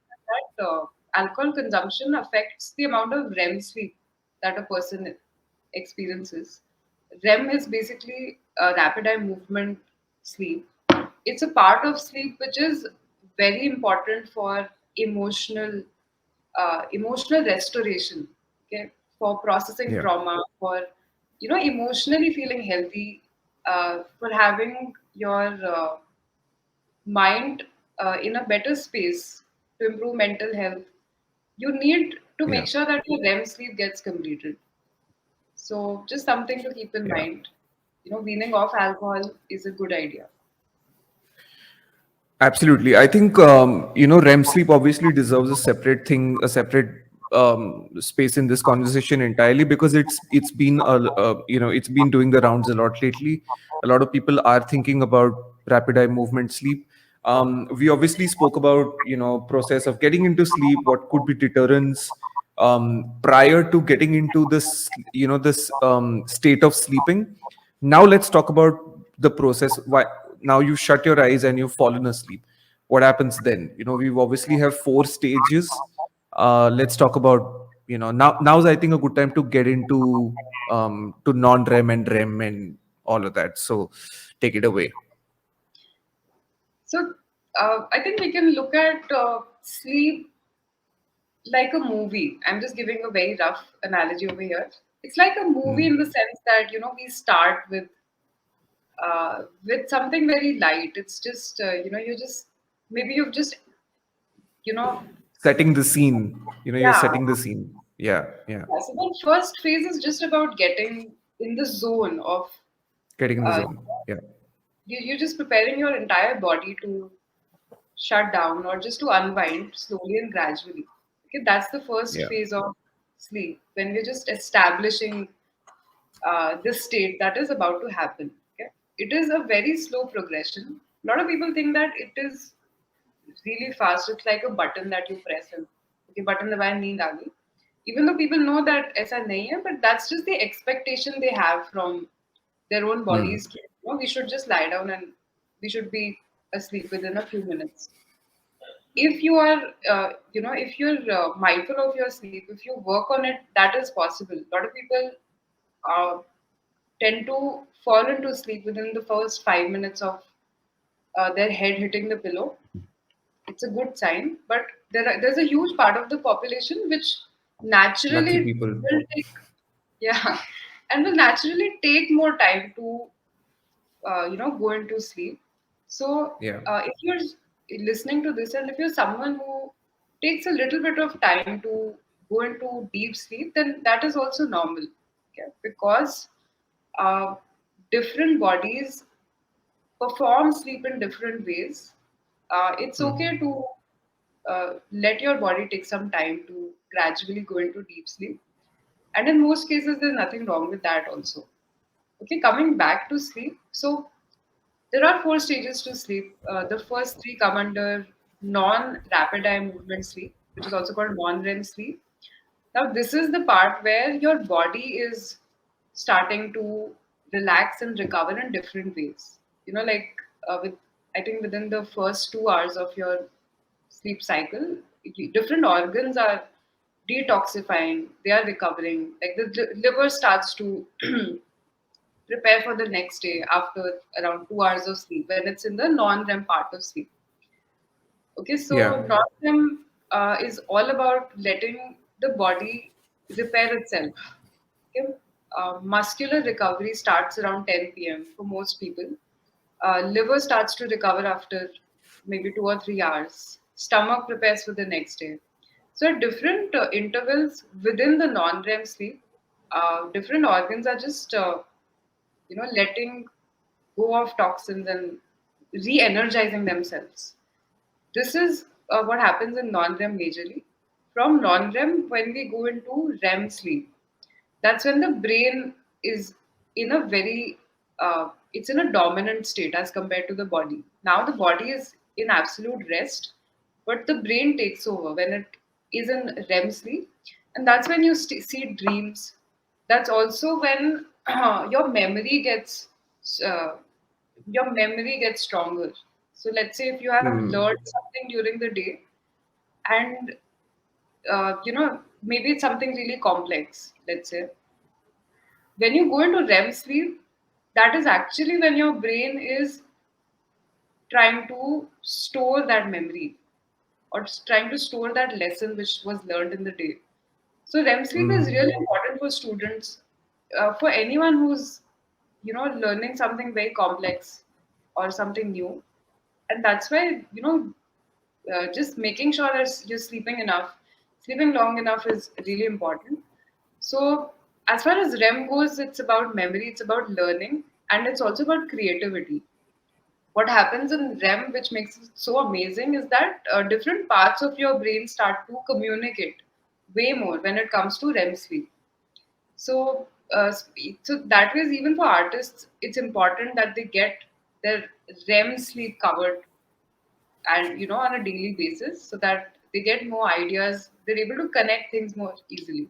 that alcohol consumption affects the amount of REM sleep that a person experiences. REM is basically a rapid eye movement sleep. It's a part of sleep which is very important for emotional restoration. Okay, for processing Yeah, trauma, for emotionally feeling healthy, for having your mind in a better space to improve mental health, you need to yeah, make sure that your REM sleep gets completed. So, just something to keep in yeah. mind. Weaning off alcohol is a good idea. Absolutely. I think REM sleep obviously deserves a separate thing, a separate space in this conversation entirely because it's been it's been doing the rounds a lot lately. A lot of people are thinking about rapid eye movement sleep. We obviously spoke about process of getting into sleep, what could be deterrents prior to getting into this state of sleeping. Now let's talk about the process. Why now you shut your eyes and you've fallen asleep? What happens then? We've obviously have four stages. Let's talk about now's I think a good time to get into to non-REM and REM and all of that. So take it away. So, I think we can look at sleep like a movie. I'm just giving a very rough analogy over here. It's like a movie in the Mm. sense that we start with something very light. It's just you just maybe you've just you know Setting the scene. You're yeah. setting the scene. Yeah, yeah. Yeah, so the first phase is just about getting in the zone of Getting in the uh, zone. Yeah, you're just preparing your entire body to shut down or just to unwind slowly and gradually. Okay, that's the first yeah, phase of sleep when we're just establishing this state that is about to happen. Okay, it is a very slow progression. A lot of people think that it is really fast. It's like a button that you press and okay, button दबाया नींद आ गई. Even though people know that ऐसा नहीं है, but that's just the expectation they have from their own Hmm. bodies. We should just lie down and we should be asleep within a few minutes. If you are, if you're mindful of your sleep, if you work on it, that is possible. A lot of people uh, tend to fall into sleep within the first 5 minutes of their head hitting the pillow. It's a good sign, but there's a huge part of the population which Lucky naturally people. will take, yeah, and will naturally take more time to go into sleep. So Yeah. if you're listening to this, and if you're someone who takes a little bit of time to go into deep sleep, then that is also normal. Okay? Because uh, different bodies perform sleep in different ways. It's okay to let your body take some time to gradually go into deep sleep. And in most cases, there's nothing wrong with that also. Okay, coming back to sleep. So there are four stages to sleep. The first three come under non-rapid eye movement sleep, which is also called non-REM sleep. Now, this is the part where your body is starting to relax and recover in different ways. Like with I think within the first 2 hours of your sleep cycle, different organs are detoxifying, they are recovering. Like the liver starts to prepare for the next day after around 2 hours of sleep when it's in the non-REM part of sleep. Okay, Yeah. so non-REM is all about letting the body repair itself. Okay? Muscular recovery starts around 10 p.m. for most people. Liver starts to recover after maybe 2 or 3 hours. Stomach prepares for the next day. So at different intervals within the non-REM sleep, different organs are just letting go of toxins and re-energizing themselves. This is what happens in non-REM majorly. From non-REM, when we go into REM sleep, that's when the brain is in a very it's in a dominant state as compared to the body. Now the body is in absolute rest, but the brain takes over when it is in REM sleep, and that's when you see dreams. That's also when your memory gets uh, stronger. So let's say if you have Hmm. learned something during the day, and maybe it's something really complex. Let's say when you go into REM sleep, that is actually when your brain is trying to store that memory or trying to store that lesson which was learned in the day. So REM sleep is Hmm. really important for students, for anyone who's learning something very complex or something new, and that's why just making sure that you're sleeping enough, sleeping long enough is really important. So, as far as REM goes, it's about memory, it's about learning, and it's also about creativity. What happens in REM, which makes it so amazing, is that different parts of your brain start to communicate way more when it comes to REM sleep. So, so that way, even for artists, it's important that they get their REM sleep covered and on a daily basis so that they get more ideas, they're able to connect things more easily.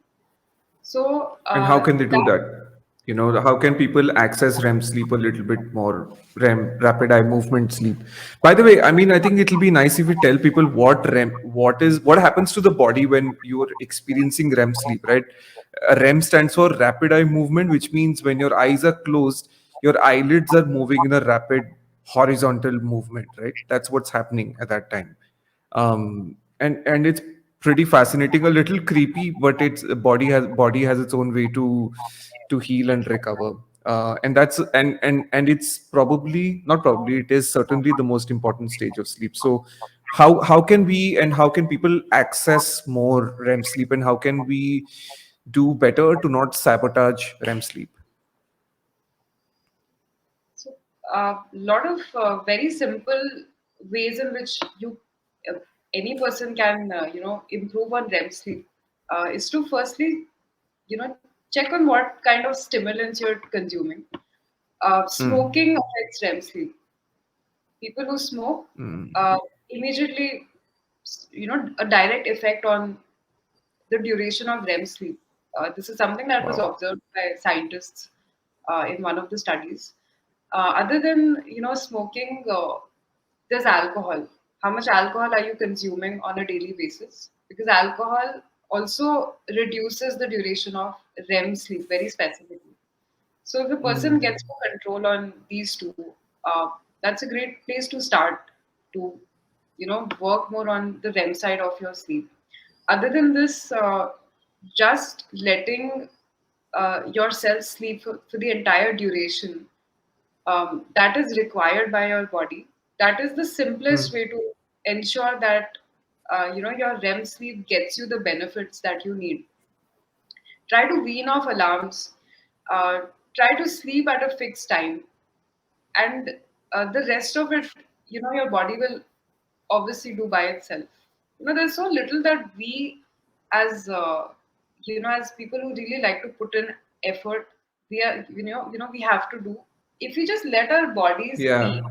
So And how can they do that that? How can people access REM sleep a little bit more? REM, rapid eye movement sleep. By the way, I mean, I think it'll be nice if we tell people what happens to the body when you're experiencing REM sleep, right? REM stands for rapid eye movement, which means when your eyes are closed, your eyelids are moving in a rapid horizontal movement, right? That's what's happening at that time. And it's pretty fascinating, a little creepy, but it's body has its own way to heal and recover. And that's and it's probably not probably it is certainly the most important stage of sleep. So how can we and how can people access more REM sleep, and how can we do better to not sabotage REM sleep? so a lot of very simple ways in which uh, any person can improve on REM sleep is to firstly check on what kind of stimulants you're consuming. Hmm. Smoking affects REM sleep. People who smoke Hmm. immediately a direct effect on the duration of REM sleep. This is something that was Wow. observed by scientists. in one of the studies. Other than smoking, there's alcohol. How much alcohol are you consuming on a daily basis? Because alcohol also reduces the duration of REM sleep very specifically. So if a person Mm. gets more control on these two, that's a great place to start to, work more on the REM side of your sleep. Other than this, just letting yourself sleep for the entire duration that is required by your body. That is the simplest way to ensure that your REM sleep gets you the benefits that you need. Try to wean off alarms. Uh, Try to sleep at a fixed time, and the rest of it, your body will obviously do by itself. There's so little that we, as as people who really like to put in effort, we are, we have to do. If we just let our bodies Yeah. be,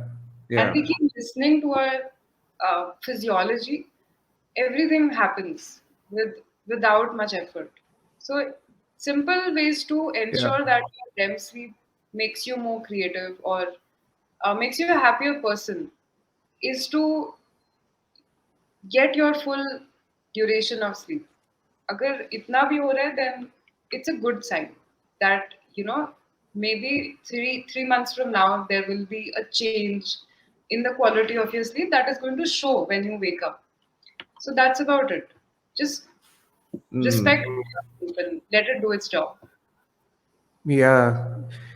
and Yeah. we keep listening to our physiology, everything happens without much effort. So simple ways to Yeah. ensure that your REM sleep makes you more creative or makes you a happier person is to get your full duration of sleep. अगर इतना भी हो रहा है, then it's a good sign that maybe three months from now there will be a change in the quality of your sleep that is going to show when you wake up. So that's about it. Just respect Mm. your sleep and let it do its job. Yeah.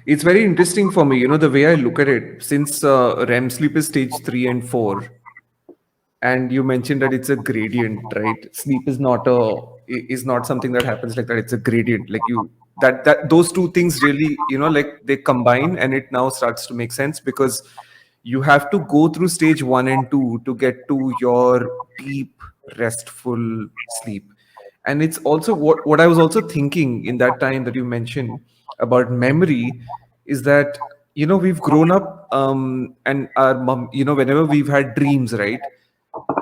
It's very interesting for me, the way I look at it, since REM sleep is stage 3 and 4, and you mentioned that it's a gradient, right? Sleep is not something that happens like that. It's a gradient. Like you that those two things really, like they combine, and it now starts to make sense because you have to go through stage 1 and 2 to get to your deep restful sleep. And it's also what I was also thinking in that time that you mentioned about memory is that we've grown up, and our mom, whenever we've had dreams, right?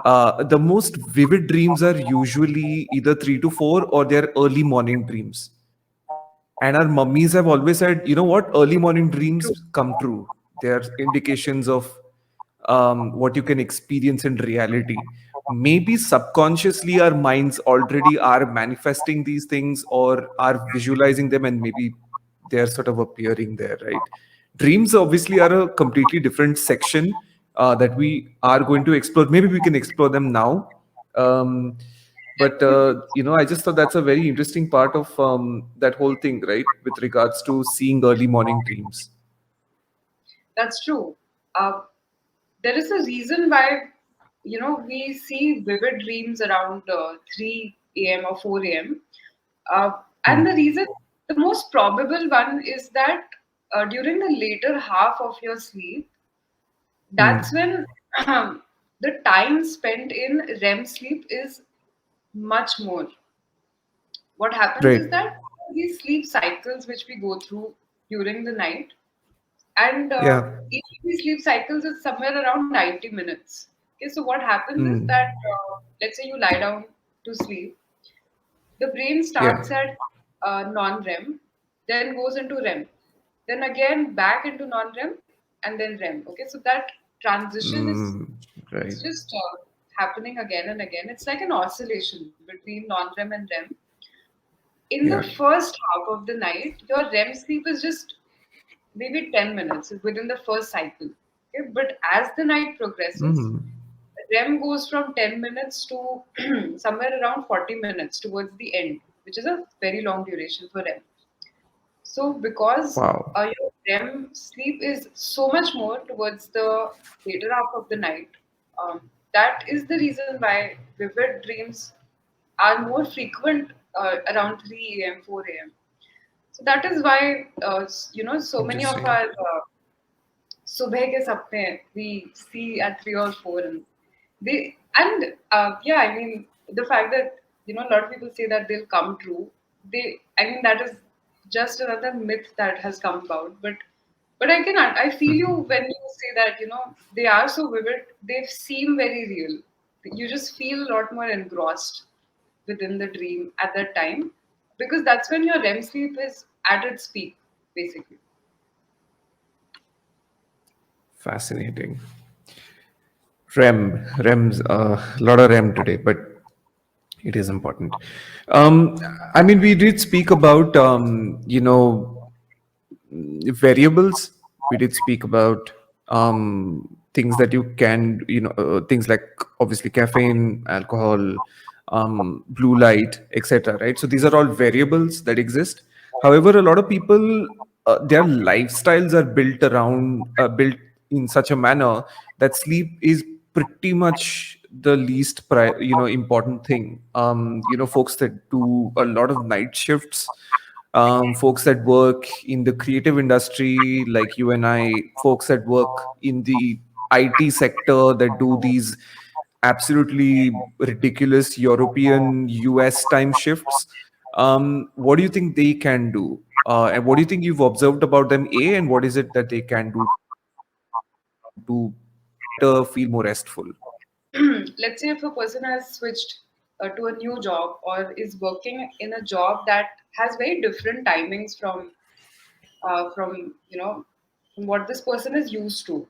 The most vivid dreams are usually either 3 to 4 or they're early morning dreams. And our mummies have always said, you know what, early morning dreams True. come true. They're indications of what you can experience in reality. Maybe subconsciously our minds already are manifesting these things or are visualizing them, and maybe they're sort of appearing there, right? Dreams obviously are a completely different section that we are going to explore. Maybe we can explore them now. Um, but Definitely. I just thought that's a very interesting part of that whole thing, right, with regards to seeing early morning dreams. That's true. Uh, there is a reason why we see vivid dreams around 3 a.m. or 4 a.m. Uh, and the Hmm. reason, the most probable one is that during the later half of your sleep, that's Hmm. when the time spent in REM sleep is much more. What happens Right. is that these sleep cycles which we go through during the night, and Yeah. each of these sleep cycles is somewhere around 90 minutes. Okay, so what happens is Hmm. that let's say you lie down to sleep, the brain Yeah. starts at non-REM, then goes into REM, then again back into non-REM, and then REM. Okay, so that transition is Mm, it's right. just happening again and again. It's like an oscillation between non-REM and REM. In the Yeah. first half of the night, your REM sleep is just maybe 10 minutes within the first cycle. Okay? But as the night progresses, Mm, REM goes from 10 minutes to somewhere around 40 minutes towards the end, which is a very long duration for REM. So, because wow. your REM sleep is so much more towards the later half of the night, that is the reason why vivid dreams are more frequent around 3 a.m., 4 a.m. So that is why so many of Interesting. our सुबह के सपने we see at 3 or 4, and yeah, I mean, the fact that a lot of people say that they'll come true, I mean, that is just another myth that has come about. But I feel you when you say that they are so vivid, they seem very real. You just feel a lot more engrossed within the dream at that time, because that's when your REM sleep is at its peak, basically. Fascinating. REM's a lot of REM today, but it is important. Um, I mean, we did speak about variables. We did speak about things that you can, things like obviously caffeine, alcohol, blue light, etc. Right? So these are all variables that exist. However, a lot of people, their lifestyles are built in such a manner that sleep is pretty much the least important thing. Folks that do a lot of night shifts, folks that work in the creative industry like you and I, folks that work in the IT sector that do these absolutely ridiculous European US time shifts. What do you think they can do? And what do you think you've observed about them, A, and what is it that they can do to feel more restful? Let's say if a person has switched to a new job or is working in a job that has very different timings from from what this person is used to.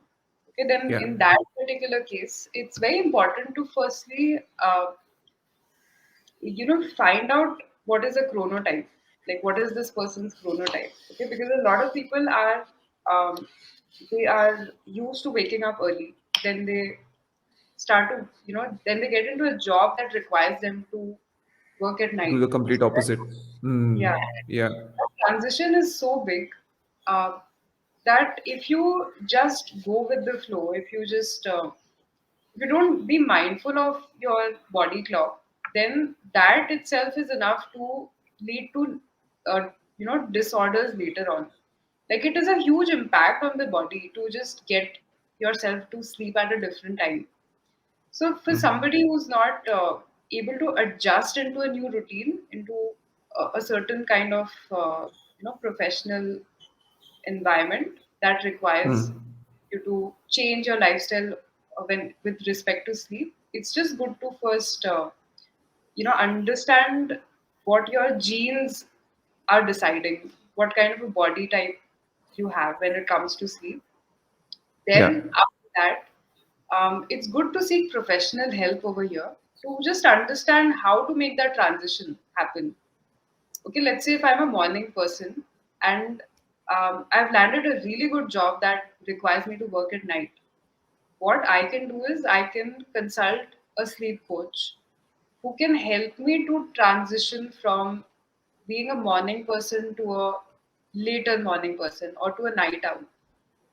Okay, then Yeah. in that particular case, it's very important to firstly find out what is a chronotype, like what is this person's chronotype. Okay, because a lot of people are um, they are used to waking up early, then they start to then they get into a job that requires them to work at Do night. the complete So opposite. yeah, Yeah. that transition is so big uh, that if you just go with the flow, if you don't be mindful of your body clock, then that itself is enough to lead to disorders later on. Like it is a huge impact on the body to just get yourself to sleep at a different time. So for somebody who's not able to adjust into a new routine, into a certain kind of professional environment that requires you to change your lifestyle when with respect to sleep, it's just good to first understand what your genes are deciding, what kind of a body type you have when it comes to sleep. Yeah. Then after that, it's good to seek professional help over here to just understand how to make that transition happen. Okay, let's say if I'm a morning person and I've landed a really good job that requires me to work at night. What I can do is I can consult a sleep coach who can help me to transition from being a morning person to a later morning person or to a night owl.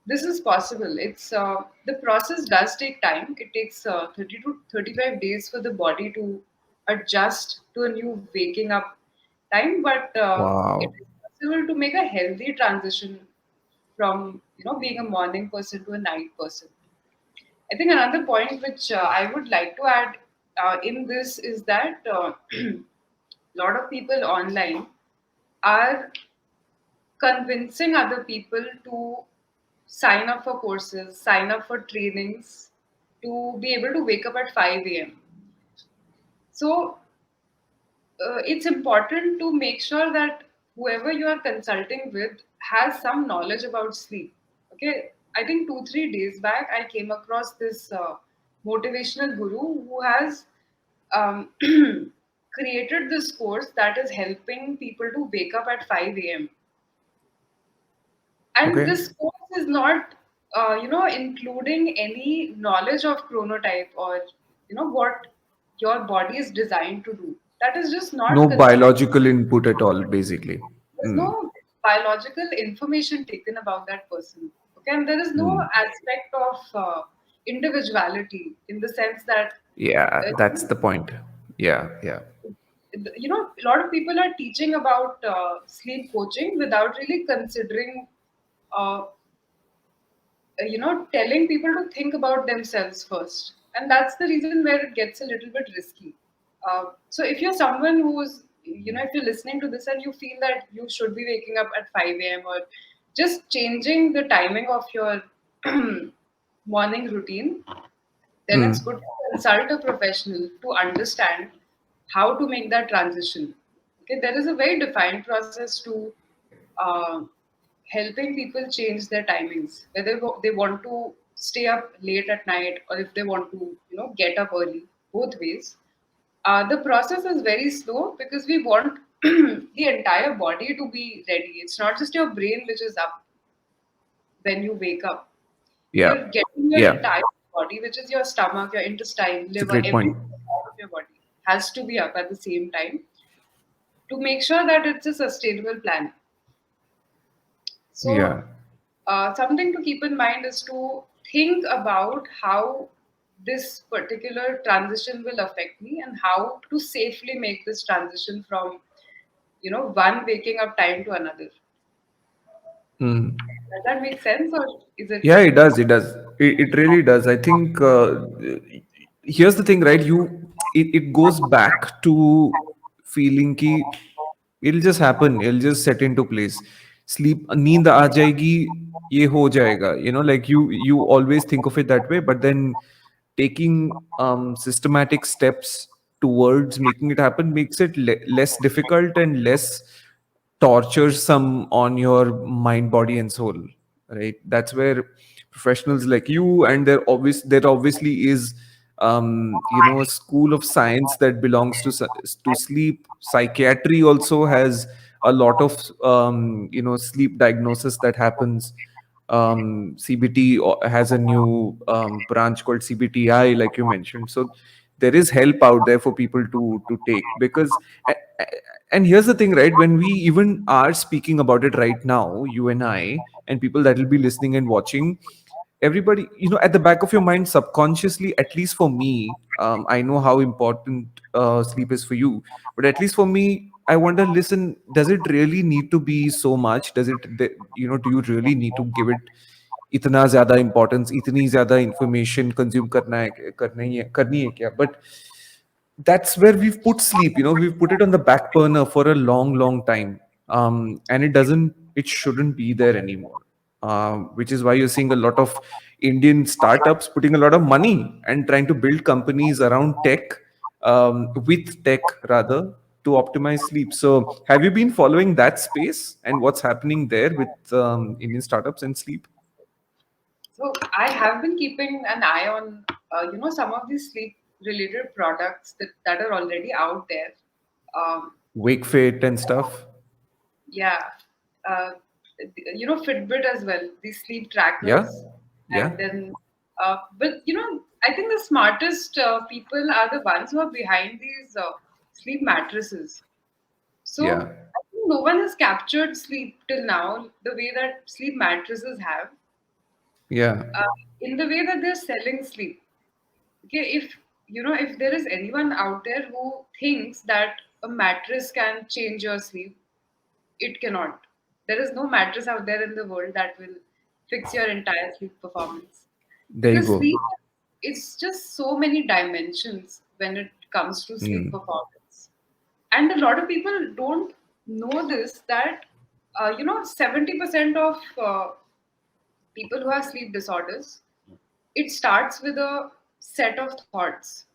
This is possible. It's the process does take time. It takes 30 to 35 days for the body to adjust to a new waking up time, but it Wow. is possible to make a healthy transition from being a morning person to a night person. I think another point which I would like to add in this is that a lot of people online are convincing other people to sign up for courses, sign up for trainings to be able to wake up at 5 a.m. So it's important to make sure that whoever you are consulting with has some knowledge about sleep. Okay, I think 2 3 days back I came across this motivational guru who has um, created this course that is helping people to wake up at 5 a.m. And Okay. this course is not including any knowledge of chronotype or what your body is designed to do. That is just not No considered. biological input at all, basically. There's no biological information taken about that person. Okay, and there is no aspect of individuality in the sense that Yeah, uh, that's the point. Yeah, yeah. a lot of people are teaching about sleep coaching without really considering uh, telling people to think about themselves first. And that's the reason where it gets a little bit risky. So if you're someone who's, if you're listening to this and you feel that you should be waking up at 5 a.m. or just changing the timing of your morning routine, then it's good to consult a professional to understand how to make that transition. Okay, there is a very defined process to uh, helping people change their timings, whether they want to stay up late at night or if they want to, get up early, both ways. The process is very slow because we want the entire body to be ready. It's not just your brain which is up when you wake up. Yeah. You're getting your Yeah. entire body, which is your stomach, your intestine, It's a liver, great every point. part of your body has to be up at the same time to make sure that it's a sustainable plan. So, Yeah. something to keep in mind is to think about how this particular transition will affect me and how to safely make this transition from, one waking up time to another. Mm. Does that make sense, or is it? Yeah, it does. It does. It really does. I think here's the thing, right? It goes back to feeling ki it'll just happen. It'll just set into place. Sleep, नींद आ जाएगी, ये हो जाएगा. Like you always think of it that way, but then taking systematic steps towards making it happen makes it less difficult and less torturesome on your mind, body, and soul. Right? That's where professionals like you, and there obviously is a school of science that belongs to sleep. Psychiatry also has a lot of sleep diagnosis that happens. CBT has a new branch called CBTI, like you mentioned. So there is help out there for people to take, because a- a- and here's the thing, right? When we even are speaking about it right now, you and I, and people that will be listening and watching, everybody, at the back of your mind, subconsciously, at least for me, I know how important sleep is for you, but at least for me, I wonder, listen, does it really need to be so much? Do you really need to give it इतना ज्यादा importance, इतनी ज्यादा information consume करनी है क्या? But that's where we've put sleep. We've put it on the back burner for a long, long time. And it shouldn't be there anymore. Which is why you're seeing a lot of Indian startups putting a lot of money and trying to build companies around tech, with tech rather, to optimize sleep. So have you been following that space and what's happening there with Indian startups and sleep? So I have been keeping an eye on, some of these sleep-related products that are already out there. Wake Fit and stuff? Yeah, uh, Fitbit as well. These sleep Yeah? trackers, Yeah? and then, but I think the smartest people are the ones who are behind these sleep mattresses. So Yeah. I think no one has captured sleep till now the way that sleep mattresses have, Yeah. in the way that they're selling sleep. Okay, if there is anyone out there who thinks that a mattress can change your sleep, it cannot. There is no mattress out there in the world that will fix your entire sleep performance. There you Because go. sleep is just so many dimensions when it comes to sleep Mm. performance. And a lot of people don't know this that 70% of people who have sleep disorders, it starts with a set of thoughts.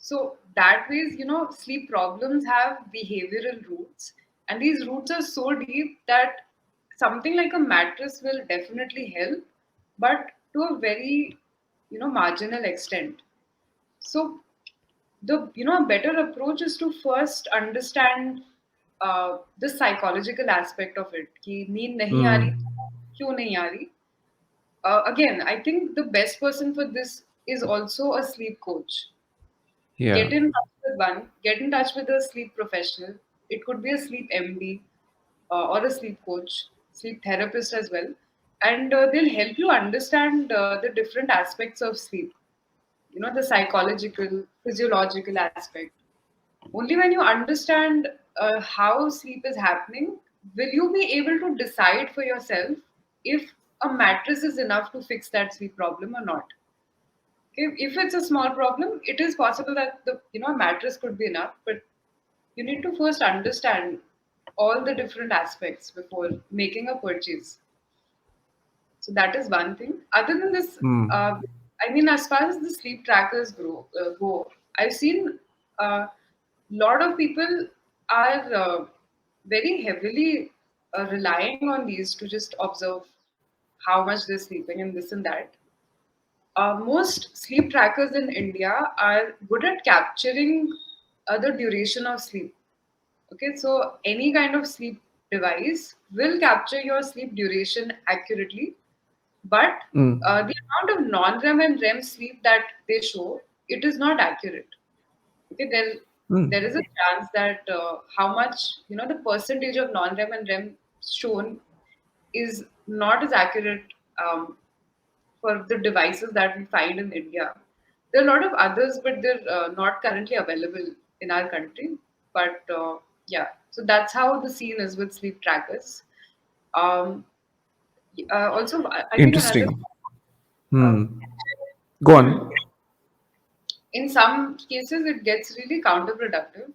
So that ways, sleep problems have behavioral roots, and these roots are so deep that something like a mattress will definitely help, but to a very, marginal extent. So the a better approach is to first understand the psychological aspect of it. कि नींद नहीं आ रही, Mm. क्यों नहीं आ रही? Again, I think the best person for this is also a sleep coach. Yeah. Get in touch with a sleep professional. It could be a sleep MD, or a sleep coach, sleep therapist as well, and they'll help you understand the different aspects of sleep. The psychological, physiological aspect. Only when you understand how sleep is happening, will you be able to decide for yourself if a mattress is enough to fix that sleep problem or not. If it's a small problem, it is possible that the mattress could be enough, but you need to first understand all the different aspects before making a purchase. So that is one thing. Other than this, Mm. I mean, as far as the sleep trackers go, I've seen a lot of people are very heavily relying on these to just observe how much they're sleeping and this and that. most sleep trackers in India are good at capturing the duration of sleep. Okay, so any kind of sleep device will capture your sleep duration accurately, but Mm. the amount of non-REM and REM sleep that they show, it is not accurate. Okay, there is a Mm. chance that how much the percentage of non-REM and REM shown is not as accurate for the devices that we find in India. There are a lot of others, but they're not currently available in our country. But yeah, so that's how the scene is with sleep trackers. Um, also, I think another Interesting. uh, Hmm. Go on. in some cases it gets really counterproductive.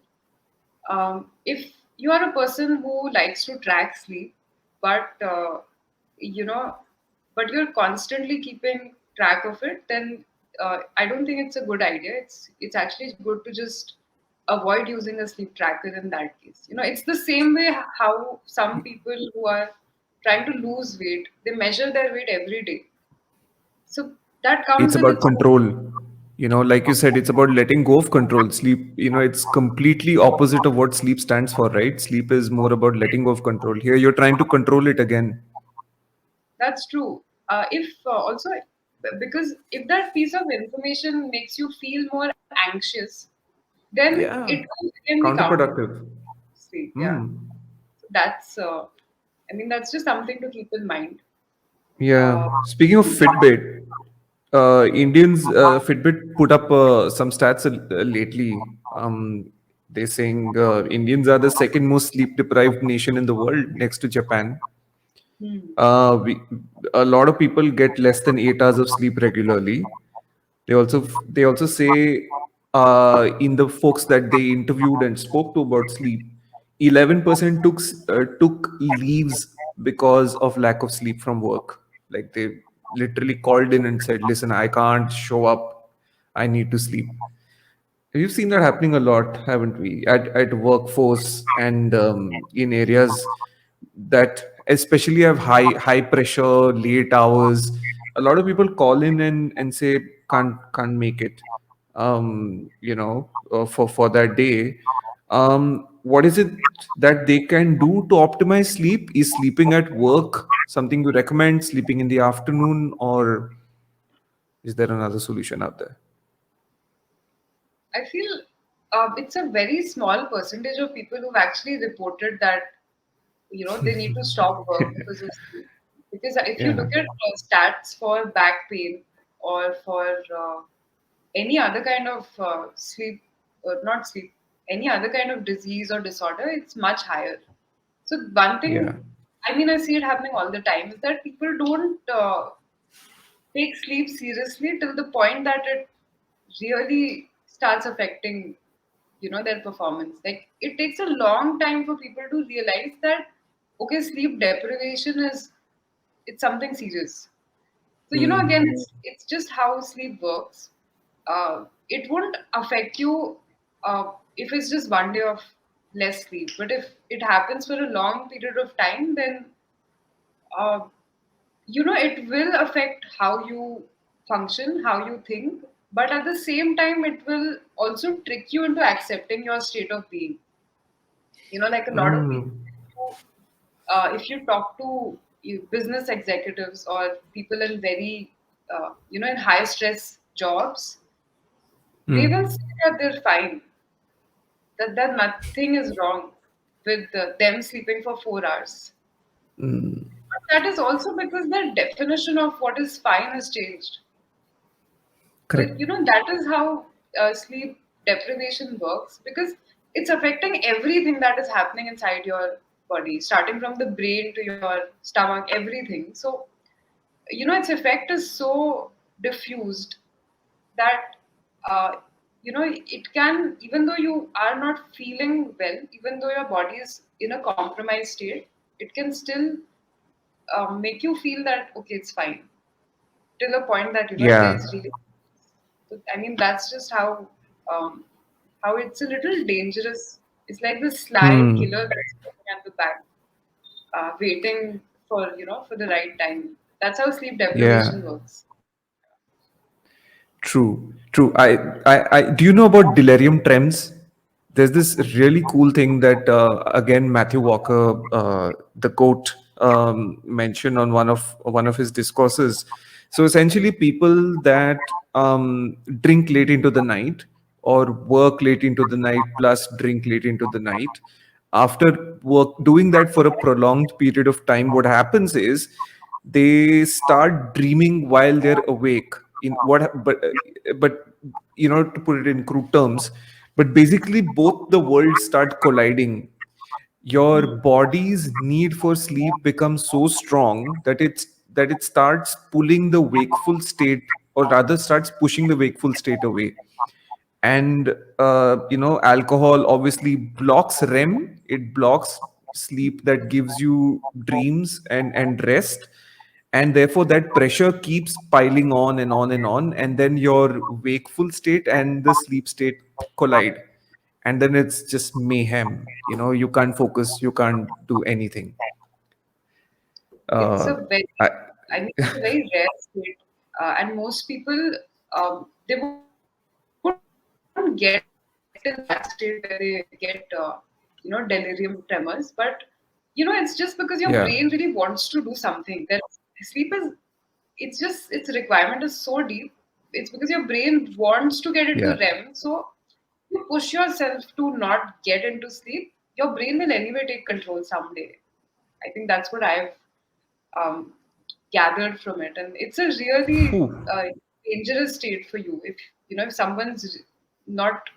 If you are a person who likes to track sleep, but you know, but you're constantly keeping track of it, then I don't think it's a good idea. It's actually good to just avoid using a sleep tracker in that case. It's the same way how some people who are trying to lose weight, they measure their weight every day. So that comes It's in about its own. control. Like you said, it's about letting go of control. Sleep, it's completely opposite of what sleep stands for, right? Sleep is more about letting go of control. Here, you're trying to control it again. That's true. If also because if that piece of information makes you feel more anxious, then it Yeah. will again be Counterproductive. sleep. Yeah. Hmm. So that's. I mean, that's just something to keep in mind. Yeah. Uh, Speaking of Fitbit, Indians, Fitbit put up some stats lately. They're saying Indians are the second most sleep deprived nation in the world, next to Japan. hmm. We, a lot of people get less than 8 hours of sleep regularly. They also say in the folks that they interviewed and spoke to about sleep, 11% took leaves because of lack of sleep from work. Like they literally called in and said, "Listen, I can't show up. I need to sleep." We've seen that happening a lot, haven't we? At workforce and in areas that especially have high pressure, late hours. A lot of people call in and say can't make it. For that day. What is it that they can do to optimize sleep? Is sleeping at work something you recommend? Sleeping in the afternoon, or is there another solution out there? I feel it's a very small percentage of people who've actually reported that they need to stop work because of sleep. Because if you Yeah. look at stats for back pain or for any other kind of sleep, not sleep, any other kind of disease or disorder, it's much higher. So one Yeah. thing, I mean, I see it happening all the time, is that people don't take sleep seriously till the point that it really starts affecting, their performance. Like it takes a long time for people to realize that okay, sleep deprivation is it's something serious. So again, Mm. it's just how sleep works. It won't affect you if it's just one day of less sleep. But if it happens for a long period of time, then uh, it will affect how you function, how you think. But at the same time, it will also trick you into accepting your state of being. Like a lot of people, Mm. if you talk to business executives or people in very, in high stress jobs, they will say Mm. that they're fine, that nothing is wrong with them sleeping for 4 hours. Mm. But that is also because their definition of what is fine has changed. So, Correct. that is how sleep deprivation works because it's affecting everything that is happening inside your body, starting from the brain to your stomach, everything. So, its effect is so diffused that, it can, even though you are not feeling well, even though your body is in a compromised state, it can still make you feel that, okay, it's fine till a point that, Yeah. there's really. So, I mean, that's just um, how it's a little dangerous. It's like the sly Hmm. killer that's sitting at the back, waiting for for the right time. That's how sleep Yeah. deprivation works. True, true. I do you know about delirium tremens? There's this really cool thing that again Matthew Walker, the quote, mentioned on one of his discourses. So essentially, people that drink late into the night or work late into the night plus drink late into the night, after work doing that for a prolonged period of time, what happens is they start dreaming while they're awake in what but to put it in crude terms, but basically both the worlds start colliding. Your body's need for sleep becomes so strong that it starts pulling the wakeful state, or rather starts pushing the wakeful state away. And alcohol obviously blocks REM. It blocks sleep that gives you dreams and rest, and therefore that pressure keeps piling on and on and on, and then your wakeful state and the sleep state collide, and then it's just mayhem. You can't focus, you can't do anything. It's uh, a very, I, I mean, it's a very rare state, and most people, they won't get till that state where they get, delirium tremors. But it's just because your brain really wants to do yeah, something. Sleep is, its requirement is so deep. It's because your brain wants to get into REM. yeah. So you push yourself to not get into sleep. Your brain will anyway take control someday. I think that's what I've um, gathered from it, and it's a really Phew. dangerous state for you. If someone's not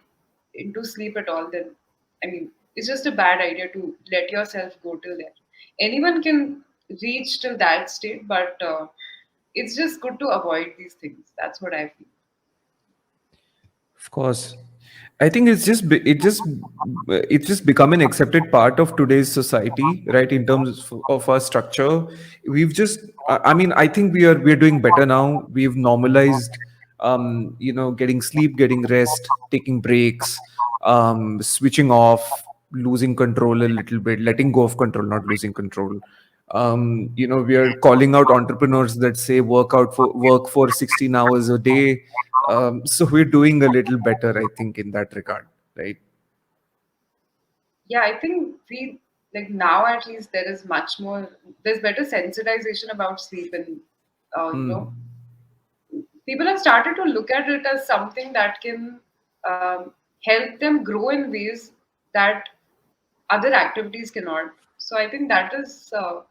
into sleep at all, then I mean, it's just a bad idea to let yourself go till there. Anyone can reach till that state, but it's just good to avoid these things. That's what I feel. Of course. I think it's just become an accepted part of today's society, right? In terms of our structure, we've just I mean, I think we're doing better now. We've normalized getting sleep, getting rest, taking breaks, switching off, losing control a little bit, letting go of control, not losing control. We are calling out entrepreneurs that say work for 16 hours a day. So we're doing a little better, I think, in that regard, right? Yeah, I think we, like, now at least there is much more. There's better sensitization about sleep, and people have started to look at it as something that can help them grow in ways that other activities cannot. So I think that is,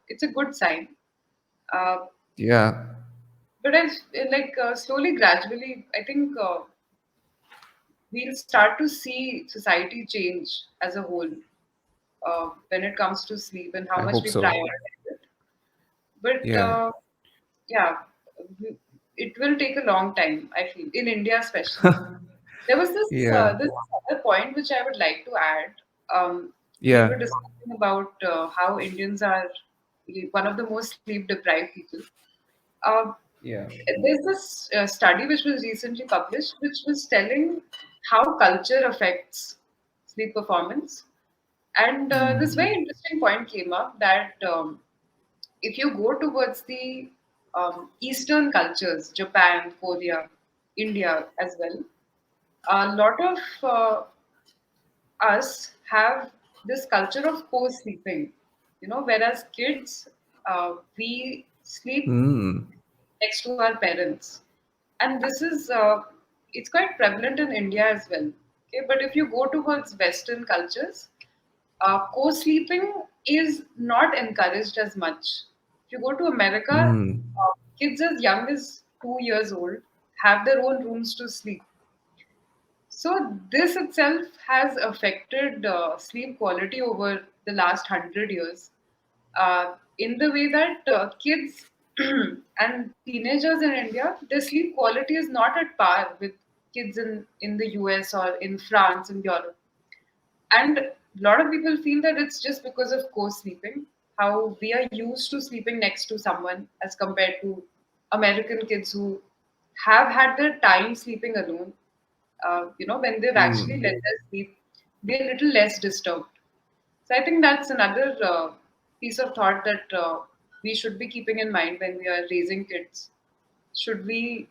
it's a good sign. Uh, Yeah, but I like, slowly, gradually, I think we'll start to see society change as a whole when it comes to sleep and how I much hope we so. prioritize it. But Yeah, yeah, it will take a long time, I feel, in India especially. There was yeah, this other point which I would like to add. Um, we yeah, were discussing about how Indians are one of the most sleep deprived people. Uh, yeah. there's this study which was recently published, which was telling how culture affects sleep performance. And this very interesting point came up that if you go towards the Eastern cultures, Japan, Korea, India as well, a lot of us have this culture of co-sleeping. Whereas kids, we sleep Mm, next to our parents, and this is it's quite prevalent in India as well. Okay, but if you go towards Western cultures, co-sleeping is not encouraged as much. If you go to America, mm, kids as young as 2 years old have their own rooms to sleep. So this itself has affected sleep quality over the last 100 years, in the way that kids and teenagers in India, their sleep quality is not at par with kids in the US or in France and Europe. And a lot of people feel that it's just because of co-sleeping, how we are used to sleeping next to someone as compared to American kids who have had their time sleeping alone. When they've actually let mm. their sleep be a little less disturbed. So I think that's another piece of thought that we should be keeping in mind when we are raising kids. Should we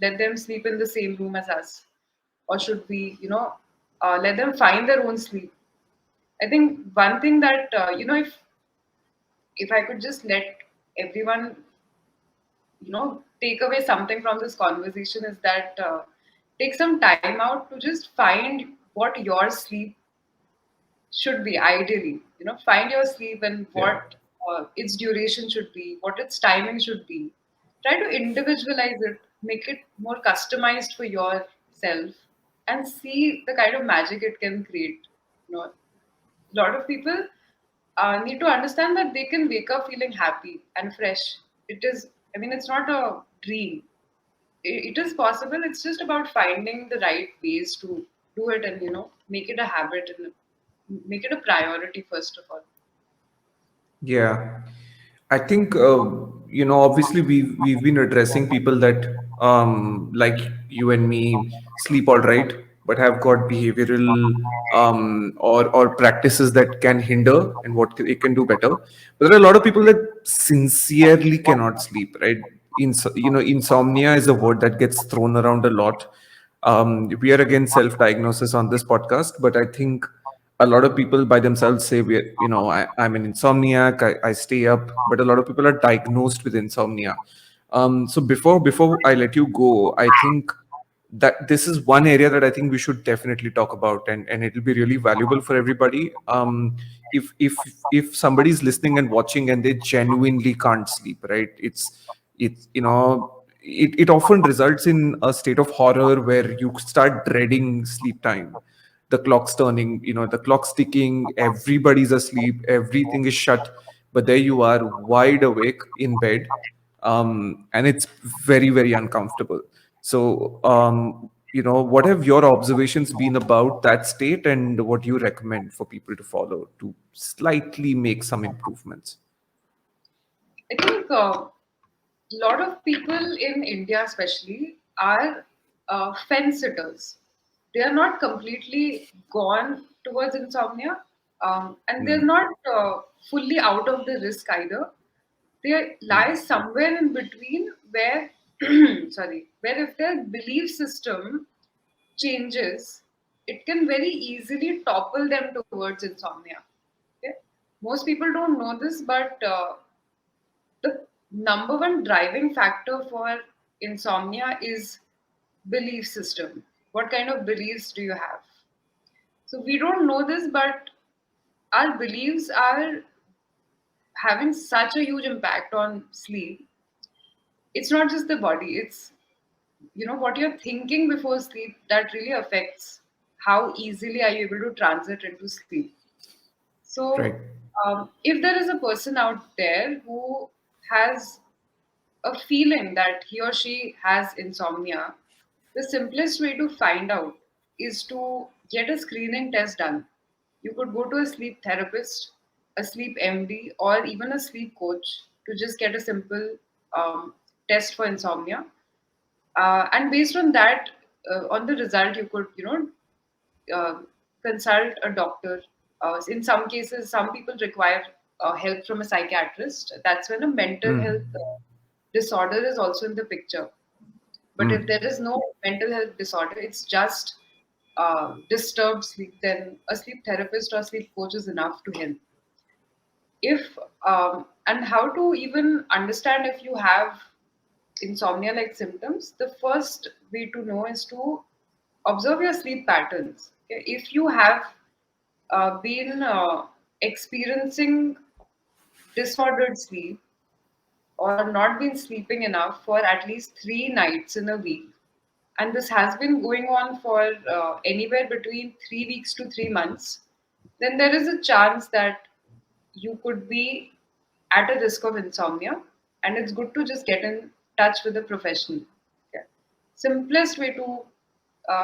let them sleep in the same room as us, or should we, let them find their own sleep? I think one thing that if I could just let everyone, take away something from this conversation is that take some time out to just find what your sleep should be ideally. Find your sleep and Yeah. what its duration should be, what its timing should be. Try to individualize it, make it more customized for yourself, and see the kind of magic it can create. A lot of people need to understand that they can wake up feeling happy and fresh. It's not a dream. It is possible. It's just about finding the right ways to do it and, make it a habit and make it a priority, first of all. Yeah, I think obviously we've been addressing people that like you and me sleep all right, but have got behavioral or practices that can hinder and what it can do better. But there are a lot of people that sincerely cannot sleep, right? Insomnia is a word that gets thrown around a lot. We are against self-diagnosis on this podcast, but I think a lot of people by themselves say I'm an insomniac, I stay up, but a lot of people are diagnosed with insomnia. So before I let you go, I think that this is one area that I think we should definitely talk about, and it'll be really valuable for everybody. If somebody's listening and watching and they genuinely can't sleep, right? It often results in a state of horror where you start dreading sleep time. The clock's turning, the clock's ticking, everybody's asleep, everything is shut, but there you are, wide awake in bed, and it's very, very uncomfortable. So, what have your observations been about that state, and what do you recommend for people to follow to slightly make some improvements? I think a lot of people in India, especially, are fence sitters. They are not completely gone towards insomnia, and they're Mm, not fully out of the risk either. They lie mm, somewhere in between where, sorry, where if their belief system changes, it can very easily topple them towards insomnia. Okay? Most people don't know this, but the number one driving factor for insomnia is belief system. What kind of beliefs do you have? So we don't know this, but our beliefs are having such a huge impact on sleep. It's not just the body, it's what you're thinking before sleep that really affects how easily are you able to transit into sleep. So right. if there is a person out there who has a feeling that he or she has insomnia, the simplest way to find out is to get a screening test done. You could go to a sleep therapist, a sleep MD, or even a sleep coach to just get a simple test for insomnia. And based on that, on the result, you could, uh, consult a doctor. In some cases, some people require help from a psychiatrist. That's when a mental health Mm, disorder is also in the picture. But if mm, there is no mental health disorder, it's just disturbed sleep, then a sleep therapist or sleep coach is enough to help. If And how to even understand if you have insomnia like symptoms, the first way to know is to observe your sleep patterns. Okay? If you have been experiencing disordered sleep or not been sleeping enough for at least 3 nights in a week, and this has been going on for anywhere between 3 weeks to 3 months, then there is a chance that you could be at a risk of insomnia, and it's good to just get in touch with a professional. Okay. Simplest way to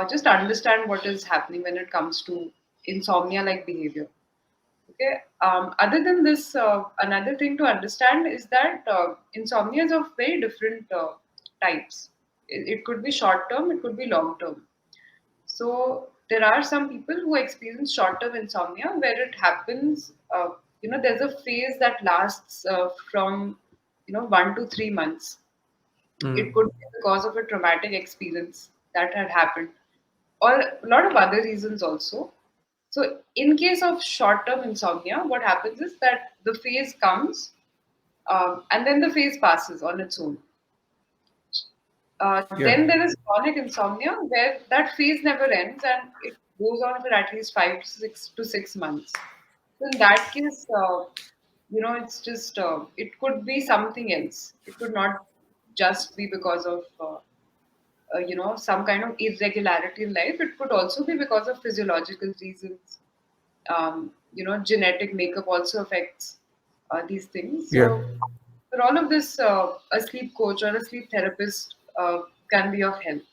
just understand what is happening when it comes to insomnia like behavior. Okay. Other than this, another thing to understand is that insomnia is of very different types. It could be short term, it could be long term. So there are some people who experience short-term insomnia where it happens. There's a phase that lasts from 1 to 3 months, It could be because of a traumatic experience that had happened, or a lot of other reasons also. So, in case of short term insomnia, what happens is that the phase comes and then the phase passes on its own. Yeah. Then there is chronic insomnia where that phase never ends and it goes on for at least 5 to 6 months. So in that case, it's just it could be something else. It could not just be because of some kind of irregularity in life. It could also be because of physiological reasons. Genetic makeup also affects these things. Yeah. So for all of this, a sleep coach or a sleep therapist can be of help.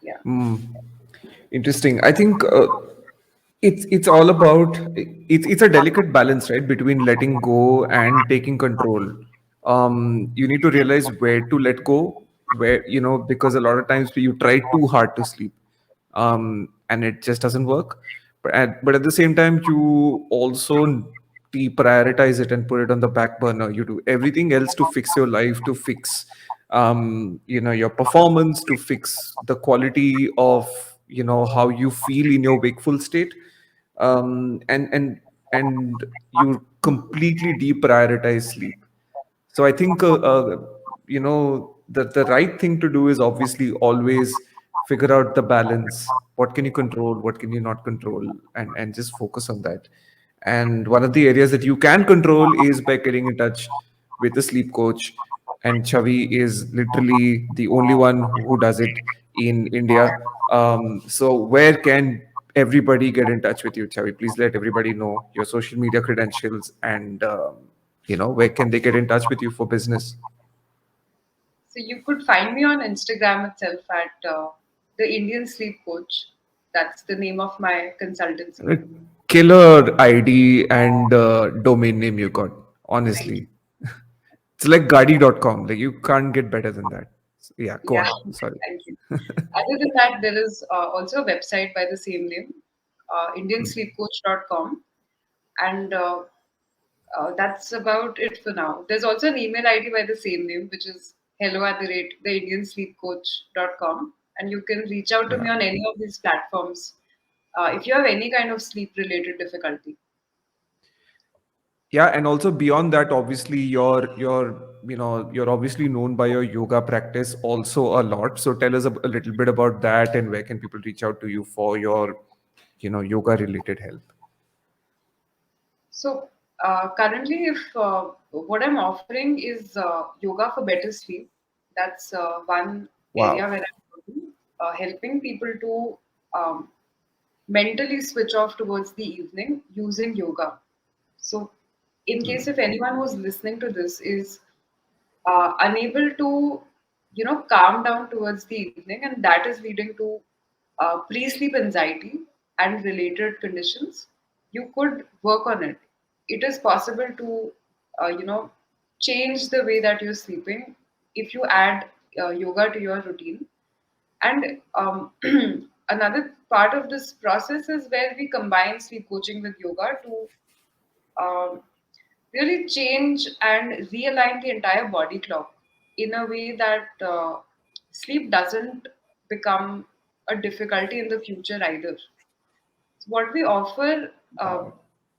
Yeah. Interesting. I think it's all about it's a delicate balance, right, between letting go and taking control. You need to realize where to let go, where because a lot of times you try too hard to sleep, and it just doesn't work. But at the same time, you also deprioritize it and put it on the back burner. You do everything else to fix your life, to fix your performance, to fix the quality of how you feel in your wakeful state, and you completely deprioritize sleep. So I think the right thing to do is obviously always figure out the balance. What can you control? What can you not control? And just focus on that. And one of the areas that you can control is by getting in touch with a sleep coach. And Chavi is literally the only one who does it in India. So where can everybody get in touch with you, Chavi? Please let everybody know your social media credentials and where can they get in touch with you for business. So you could find me on Instagram itself at the Indian Sleep Coach. That's the name of my consultancy. A killer ID and domain name you got, Thank you. honestly. It's like Gadi.com. Like you can't get better than that. So, yeah, go Yeah, on. Sorry. thank you. Other than that, there is also a website by the same name, indiansleepcoach.com. And that's about it for now. There's also an email ID by the same name, which is hello@theindiansleepcoach.com. And you can reach out to Yeah. me on any of these platforms if you have any kind of sleep related difficulty. Yeah, and also beyond that, obviously you're obviously known by your yoga practice also a lot. So tell us a little bit about that and where can people reach out to you for your yoga related help. So currently, if what I'm offering is yoga for better sleep, that's one area Wow. where I'm working, helping people to um, mentally switch off towards the evening using yoga. So, in case if anyone who's listening to this is unable to, calm down towards the evening, and that is leading to pre-sleep anxiety and related conditions, you could work on it. It is possible to, change the way that you're sleeping if you add yoga to your routine. And another part of this process is where we combine sleep coaching with yoga to um, really change and realign the entire body clock in a way that sleep doesn't become a difficulty in the future either. What we offer Wow.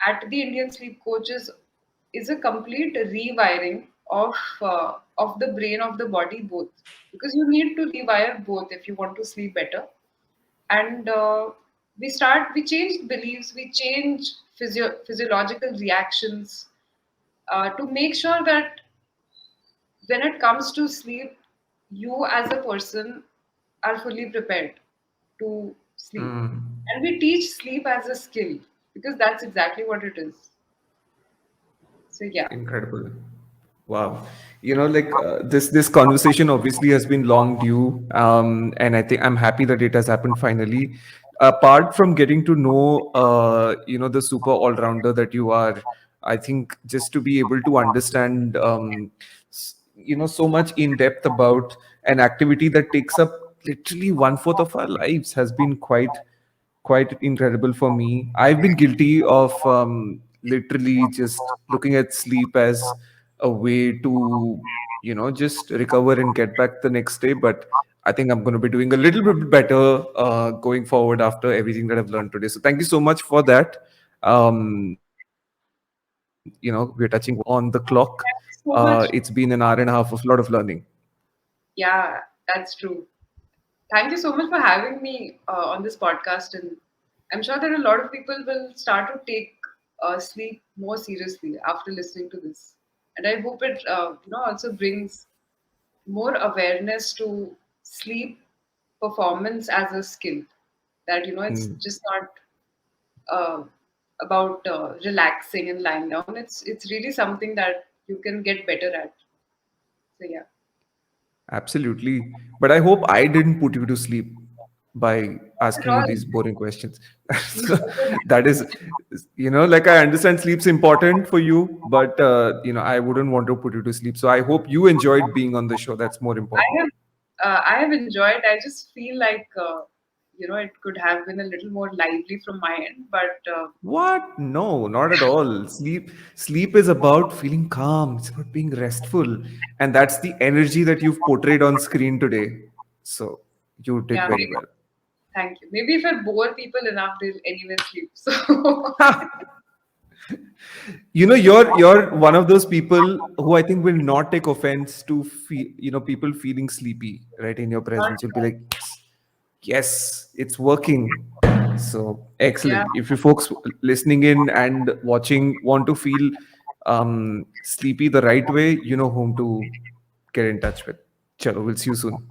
at the Indian Sleep Coaches is a complete rewiring of the brain of the body both, because you need to rewire both if you want to sleep better. And we change beliefs, we change physiological reactions to make sure that when it comes to sleep, you as a person are fully prepared to sleep. And we teach sleep as a skill because that's exactly what it is. So, yeah. Incredible. Wow. This conversation obviously has been long due, and I think I'm happy that it has happened finally. Apart from getting to know, the super all rounder that you are, I think just to be able to understand, so much in depth about an activity that takes up literally one fourth of our lives has been quite incredible for me. I've been guilty of literally just looking at sleep as a way to just recover and get back the next day. But I think I'm going to be doing a little bit better going forward after everything that I've learned today. So thank you so much for that. We're touching 1 hour on the clock. Thank you so It's much. been an hour and a half of a lot of learning. Yeah, that's true. Thank you so much for having me on this podcast, and I'm sure that a lot of people will start to take sleep more seriously after listening to this. And I hope it, also brings more awareness to sleep performance as a skill. That it's Mm. just not uh, about relaxing and lying down. It's really something that you can get better at. So yeah, Absolutely. But I hope I didn't put you to sleep by not asking at you all. these boring questions. No, So that is, like I understand sleep's important for you, but, I wouldn't want to put you to sleep. So I hope you enjoyed being on the show. That's more important. I have enjoyed. I just feel like it could have been a little more lively from my end, but What? No, not at all. Sleep is about feeling calm. It's about being restful. And that's the energy that you've portrayed on screen today. So you did yeah, very maybe. well. Thank you. Maybe if I bore people enough, they'll anyway sleep. So You're one of those people who I think will not take offense to people feeling sleepy right in your not presence. at You'll be all. like, yes, it's working. So Yeah, excellent. If you folks listening in and watching want to feel sleepy the right way, you know whom to get in touch with. Chalo, we'll see you soon.